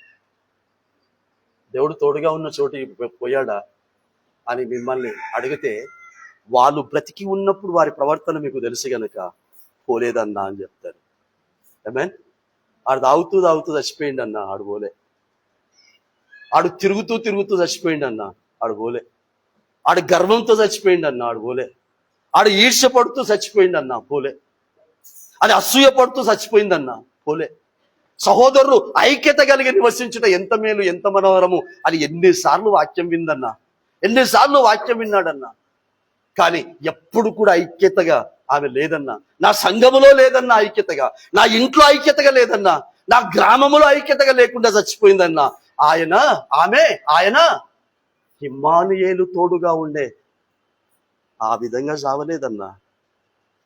దేవుడు తోడుగా ఉన్న చోటుకి పోయాడా అని మిమ్మల్ని అడిగితే, వాళ్ళు బ్రతికి ఉన్నప్పుడు వారి ప్రవర్తన మీకు తెలుసు గనక పోలేదన్నా అని చెప్తారు. ఆమేన్. ఆడు తాగుతూ చచ్చిపోయింది అన్న, ఆడు పోలే. ఆడు తిరుగుతూ చచ్చిపోయింది అన్న, ఆడు పోలే. ఆడు గర్వంతో చచ్చిపోయింది అన్న, ఆడు పోలే. ఆడు ఈర్ష్య పడుతూ చచ్చిపోయింది అన్న, పోలే. అది అసూయ పడుతూ చచ్చిపోయిందన్న, పోలే. సహోదరులు ఐక్యత కలిగి నివసించుట ఎంత మేలు, ఎంత మనోహరము అని ఎన్నిసార్లు వాక్యం విన్నాడన్నా. కానీ ఎప్పుడు కూడా ఐక్యతగా ఆమె లేదన్నా. నా సంఘములో లేదన్నా ఐక్యతగా, నా ఇంట్లో ఐక్యతగా లేదన్నా, నా గ్రామములో ఐక్యతగా లేకుండా చచ్చిపోయిందన్నా. ఆయన ఇమ్మానుయేలు తోడుగా ఉండే ఆ విధంగా చావలేదన్నా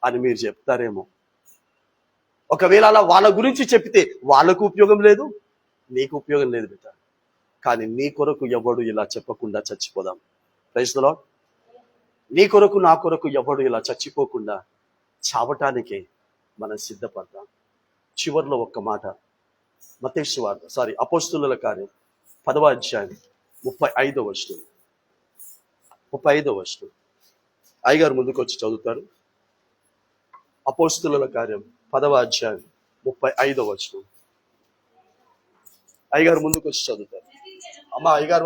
అని మీరు చెప్తారేమో. ఒకవేళ అలా వాళ్ళ గురించి చెప్తే వాళ్ళకు ఉపయోగం లేదు, నీకు ఉపయోగం లేదు బిడ్డ. కానీ నీ కొరకు ఎవడు ఇలా చెప్పకుండా చచ్చిపోదాం. Praise the lord. నీ కొరకు, నా కొరకు ఎవడు ఇలా చచ్చిపోకుండా చావటానికి మనం సిద్ధపడతాం. చివరిలో ఒక్క మాట, మత్తయి సువార్త అపోస్తలుల కార్యం 10వ అధ్యాయం 35వ వచనం. 35వ వచనం అయ్యగారు ముందుకు వచ్చి చదువుతారు. అపోస్తలుల కార్యం 10వ అధ్యాయం 35వ వచనం. అయ్యగారు ముందుకు వచ్చి చదువుతారు. అమ్మ అయ్యగారు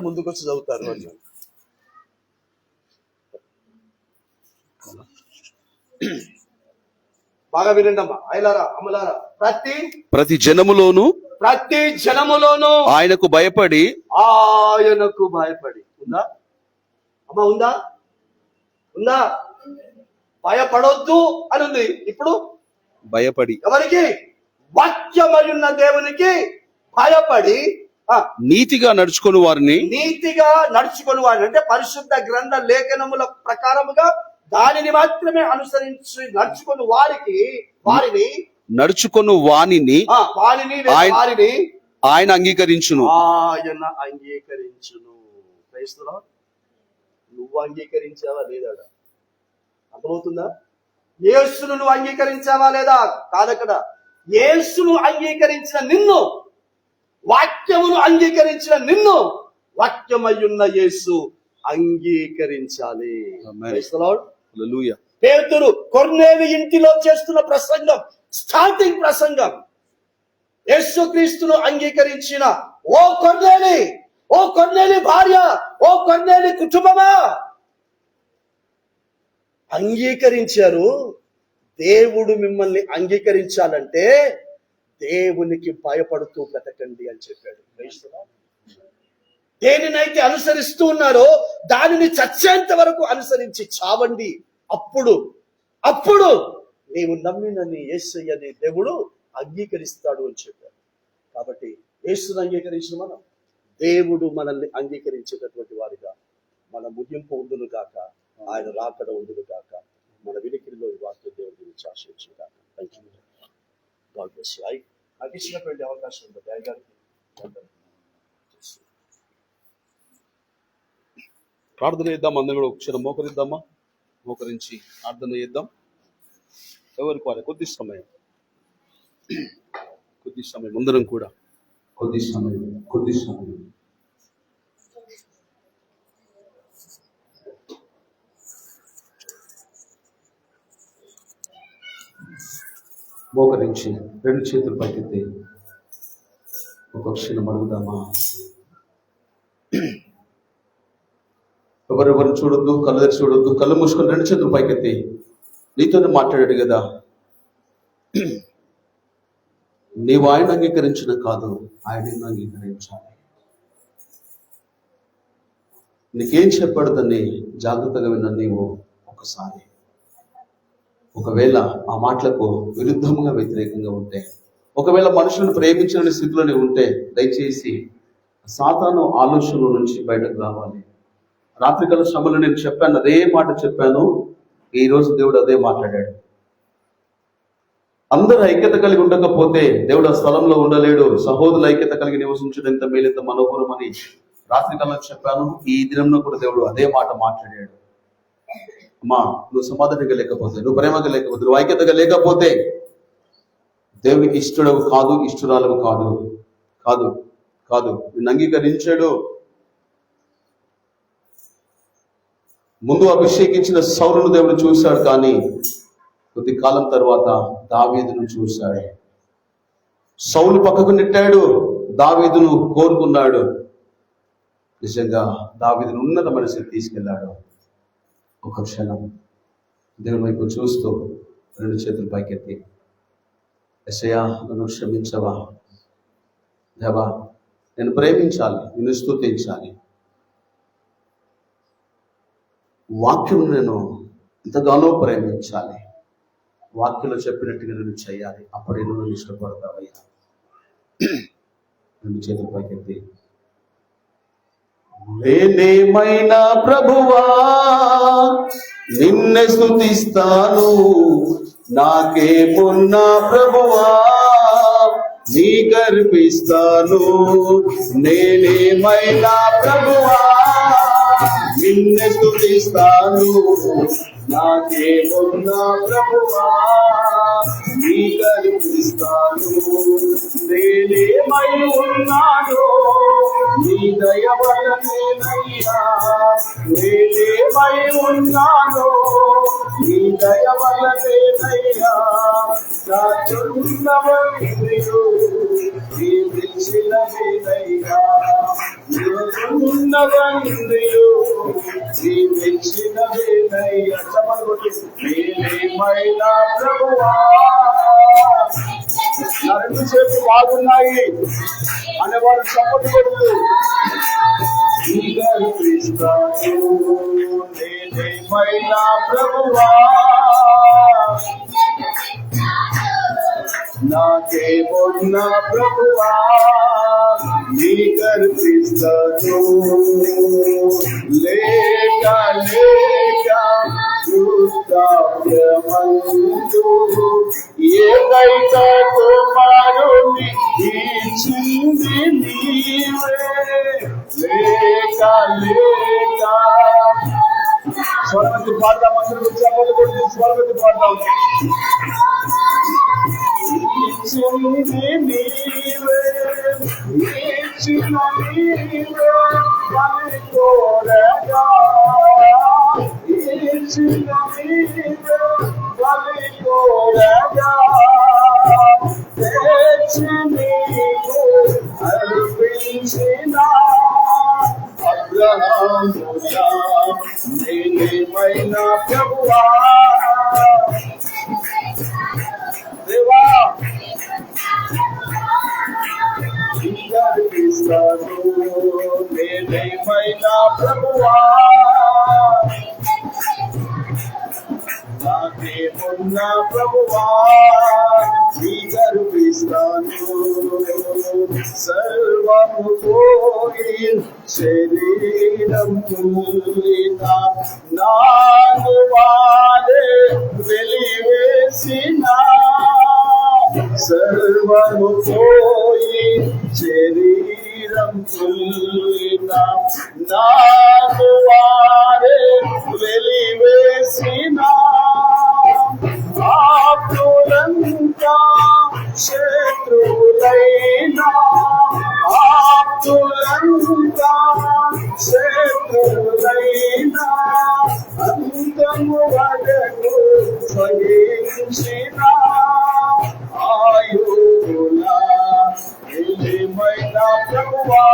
ముందుకు వచ్చి చదువుతారు అని. బాగా వినండి అమ్మా, అయ్యలారా అమ్మలారా. ప్రతి జనములోను ఆయనకు భయపడి ఉందా అమ్మా? ఉందా? భయపడొద్దు అని ఉంది. ఇప్పుడు భయపడి ఎవరికి? వాక్యమయున్న దేవునికి భయపడి నీతిగా నడుచుకొని వారిని అంటే పరిశుద్ధ గ్రంథ లేఖనముల ప్రకారముగా దానిని మాత్రమే అనుసరించి నడుచుకొని వారిని ఆయన అంగీకరించును. క్రైస్తవులు, నువ్వు అంగీకరించావా లేదా? అర్థమవుతుందా? యేసును నువ్వు అంగీకరించావా లేదా? కాదక్కడ. యేసును అంగీకరించిన నిన్ను, వాక్యమును అంగీకరించిన నిన్ను వాక్యమయ్యున్న యేసు అంగీకరించాలి. పేతురు కొర్నేలి ఇంటిలో చేస్తున్న ప్రసంగం, స్టార్టింగ్ ప్రసంగం, యేసుక్రీస్తును అంగీకరించిన ఓ కొర్నేలి భార్య, ఓ కొర్నేలి కుటుంబమా, అంగీకరించారు. దేవుడు మిమ్మల్ని అంగీకరించాలంటే దేవునికి భయపడుతూ బ్రతకండి అని చెప్పాడు. దేనినైతే అనుసరిస్తూ ఉన్నారో దానిని చచ్చేంత వరకు అనుసరించి చావండి. అప్పుడు నీవు నమ్మిన నీ యేసయ్యని దేవుడు అంగీకరిస్తాడు అని చెప్పాడు. కాబట్టి యేసును అంగీకరించిన మనం దేవుడు మనల్ని అంగీకరించేటటువంటి వారిగా మన ముగింపు ఉండును గాక, ఆయన రాకడ ఉండును గాక. మన వినికిడిలో ఈ వాక్యం దేవుడి గురించి ఆశించు గాక. నాకు ఇచ్చినటువంటి అవకాశం ఉంటుంది అయ్యగారికి. ప్రార్థన చేద్దాం. అందరూ కూడా ఒకసారి మోకరించి ప్రార్థన చేద్దాం. ఎవరికి వారే కొద్ది సమయం అందరం కూడా కొద్ది సమయం మోకరించి 2 చేతులు పైకెత్తి ఒక క్షణం అడుగుదామా? ఎవరెవరు చూడొద్దు, కళ్ళు తెరిచి చూడొద్దు, కళ్ళు మూసుకొని 2 చేతులు పైకెత్తి నీతోనే మాట్లాడాడు కదా. నీవు ఆయన అంగీకరించిన కాదు, ఆయన అంగీకరించాలి. నీకేం చెప్పాడుదని జాగ్రత్తగా విన్న నీవు ఒకవేళ ఆ మాటలకు విరుద్ధంగా వ్యతిరేకంగా ఉంటే, ఒకవేళ మనుషులను ప్రేమించిన స్థితిలోనే ఉంటే దయచేసి సాతాను ఆలోచనల నుంచి బయటకు రావాలి. రాత్రికాల శ్రమలో నేను చెప్పాను, అదే మాట చెప్పాను. ఈ రోజు దేవుడు అదే మాట్లాడాడు. అందరూ ఐక్యత కలిగి ఉండకపోతే దేవుడు ఆ స్థలంలో ఉండలేడు. సహోదరుల ఐక్యత కలిగి నివసించడం ఎంత మేలెంత మనోహరం అని రాత్రికాలం చెప్పాను. ఈ దినంలో కూడా దేవుడు అదే మాట మాట్లాడాడు. అమ్మా, నువ్వు సమాధానంగా లేకపోతే, నువ్వు ప్రేమగా లేకపోతే, నువ్వు ఐక్యతగా లేకపోతే దేవునికి ఇష్టడవు కాదు, ఇష్టరాలవు కాదు. నిన్ను అంగీకరించాడు. ముందు అభిషేకించిన సౌలును దేవుడు చూశాడు, కానీ కొద్ది కాలం తర్వాత దావీదును చూశాడు. సౌలు పక్కకు నెట్టాడు, దావీదును కోరుకున్నాడు. నిజంగా దావీదును ఉన్నత మనిషికి తీసుకెళ్లాడు. ఒక క్షణం దేవుని వైపు చూస్తూ 2 చేతులు పైకెత్తి, యేసయ్యా నన్ను క్షమించవా దేవా, నేను ప్రేమించాలి, నిన్ను స్తుతించాలి, వాక్యం నేను ఎంతగానో ప్రేమించాలి, వాక్యంలో చెప్పినట్టుగా నేను చేయాలి. అప్పుడే నువ్వు ఇష్టపడతావయ్యా. 2 చేతులు పైకెత్తి, నేనేమైనా ప్రభువా నిన్నే స్తుతిస్తాను, నాకేమున్నా ప్రభువా నీకర్పిస్తాను. నేనేమైనా ప్రభువా నిన్నే స్తుతిస్తాను, నాకేమున్నా ప్రభువా నీ కనిపిస్తాను. నేనేమై ఉన్నాను నీ దయ వల్లనేనయ్యా, నేనేమై ఉన్నాను నీ దయ వల్లనేనయ్యా. నాకున్నవన్నీయు నీ మెచ్చినవేనయ్యా, నాకున్నవన్నీయు నీ మెచ్చినవేనయ్యా. చెప్పండి, నేనేమైనా ప్రభువా, నా రెండు చేతులు బాగున్నాయి అనేవారు చప్పట్లు కొడుతూ నీ కనిపిస్తాను. నేనేమైనా ప్రభువా, నాకేమున్నా ప్రభువా, నీ కనిపిస్తాను. లేక లేక వృద్ధాప్యమందు ఏకైక కుమారుని ఇచ్చింది నీవే. లేక లేక స్వరమతి పాడదాం, అందరూ చెప్పలు కొట్టి స్వరమతి పాడదాం. ఇచ్చింది నీవే, ఇచ్చిన నీవే బలి కోరగా, ఇచ్చిన నీవే బలి కోరగా, తెచ్చి నీవు అర్పించిన అబ్రహాముగా నేనేమైనా ప్రభువా, దేవా నీ కనిపిస్తాను. నేనేమైనా ప్రభువా, నాకేమున్న ప్రభువా, నీ కనిపిస్తాను. సర్వము పోయి శరీరం తుల్లిన నాను వాడే వెలివేసిన, సర్వము పోయి శరీరం తుల్లిన నాను వాడే వెలివేసిన, ఆప్తులంతా శత్రువులైనా, ఆప్తులంతా శత్రువులైనా అంతము వరకు సహించిన ఆయుధులా ఏమైనా ప్రభువా,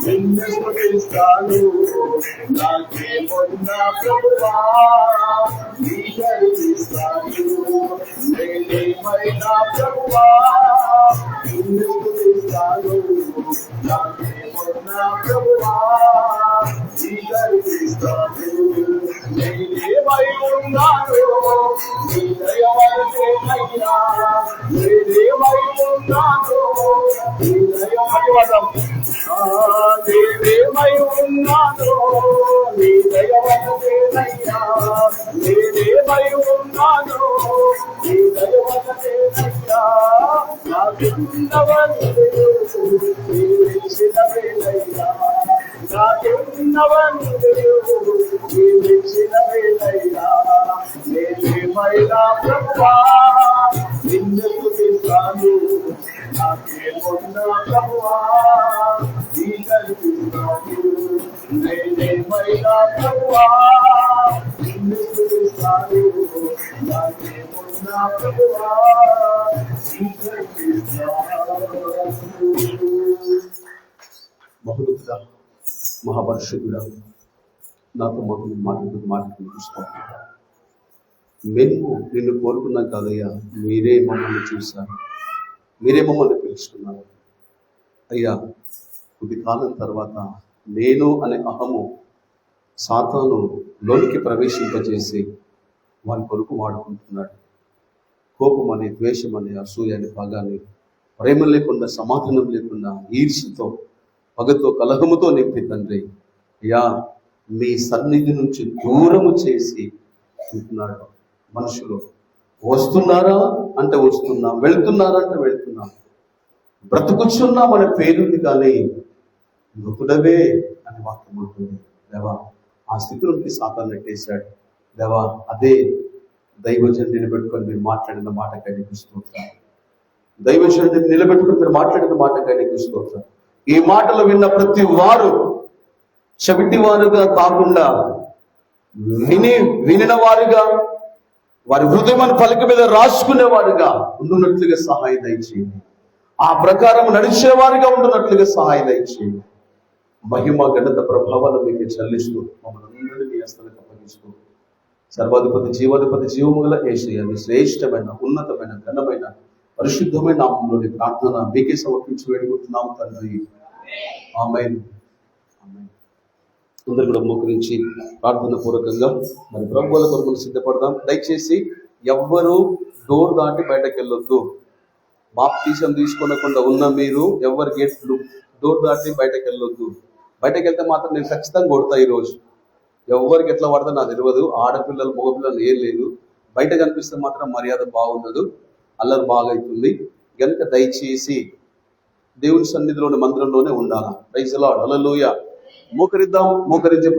నిన్ను స్తుతిస్తాను. నాకేమున్నా ప్రభువా, నీ కనిపిస్తాను. నేనేమైనా ప్రభువా, నిన్ను స్తుతిస్తాను. నాకేమున్నా ప్రభువా, నీ కనిపిస్తాను. నేనేమై ఉన్నాను నీ దయ వల్లనేనయ్యా, నేనేమై ఉన్నాను నీ దయ వల్లనే. నేనేమై ఉన్నాను నీ దయ వల్లనేనయ్యా, నేనేమై ఉన్నాను నీ దయ వల్లనేనయ్యా. నాకున్నవన్నీ నీ మెచ్చినవేనయ్యా, నాకున్నవన్నీ నీ మెచ్చినవేనయ్యా. నేనేమైనా ప్రభువా, నిన్ను స్తుతిస్తాను. నాకేమున్నా ప్రభువా, నీ కనిపిస్తాను. నేనేమైనా ప్రభువా, నిన్ను స్తుతిస్తాను. నాకేమున్నా ప్రభువా, నీ కనిపిస్తాను. మహోన్నతుడా, మహాపరిశుద్ధుడా, నాతో మాట్లాడుతూ చూస్తాను. మేము నిన్ను కోరుకున్నాం కాదయ్యా, మీరే మమ్మల్ని చూశారు, మీరే మమ్మల్ని పిలుచుకున్నారు అయ్యా. కొద్ది కాలం తర్వాత నేను అనే అహము సాతాను లోనికి ప్రవేశింపజేసి వాని కొరకు వాడుకుంటున్నాడు. కోపం అని, ద్వేషం అని, అసూయ అని, పగాని, ప్రేమ లేకుండా, సమాధానం లేకుండా, ఈర్ష్యతో, పగతో, కలహముతో నింపి తండ్రి అయ్యా మీ సన్నిధి నుంచి దూరము చేసి ఉంటున్నాడు. మనుషులు వస్తున్నారా అంటే వస్తున్నాం, వెళ్తున్నారా అంటే వెళ్తున్నాం, బ్రతుకుచున్నాం అనే పేరుంది కానీ మృతుడవే అని వాక్యం ఉంటుంది. దేవా, ఆ స్థితి నుండి సాతాను నెట్టేశాడు. దేవా, అదే దైవజన్ నిలబెట్టుకొని మీరు మాట్లాడిన మాటకై నీకు స్తోత్రం. దైవజన్ నిలబెట్టుకొని మీరు మాట్లాడిన మాటకై నీకు స్తోత్రం. ఈ మాటలు విన్న ప్రతి వారు చెవిటి వారుగా కాకుండా వినిన వారుగా, వారి హృదయమైన పలక మీద రాసుకునేవారుగా ఉండున్నట్లుగా సహాయం దయచేయండి. ఆ ప్రకారం నడిచేవారుగా ఉండున్నట్లుగా సహాయం దయచేయండి. మహిమ ఘనత ప్రభావాలు మీకు చెల్లిస్తూ మమ్మల్ని అందరినీ మీ హస్తాలకు అప్పగిస్తూ సర్వాధిపతి జీవాధిపతి జీవముగల యేసయ్య మీ శ్రేష్టమైన ఉన్నతమైన ఘనమైన పరిశుద్ధమైన నామంలోని ప్రార్థన మీకే సమర్పించి వేడుకుంటున్నాము తండ్రి. ఆమేన్. అందరు కూడా మోకరించి ప్రార్థన పూర్వకంగా మరి ప్రభువుల కొరకు సిద్ధపడదాం. దయచేసి ఎవ్వరూ డోర్ దాటి బయటకు వెళ్ళొద్దు. బాప్తీసం తీసుకోనకుండా ఉన్న మీరు ఎవరి గేట్లు డోర్ దాటి బయటకు వెళ్ళొద్దు. బయటకు వెళ్తే మాత్రం నేను ఖచ్చితంగా కొడతా. ఈరోజు ఎవరికి ఎట్లా పడతా నాకు తెలియదు. ఆడపిల్లలు మగపిల్లలు ఏం లేదు. బయట కనిపిస్తే మాత్రం మర్యాద బాగుండదు, అల్లరి బాగా అవుతుంది. కనుక దయచేసి దేవుని సన్నిధిలోని మందిరంలోనే ఉండాలా. Praise the lord. హల్లెలూయా. మోకరిద్దాం. మోకరించి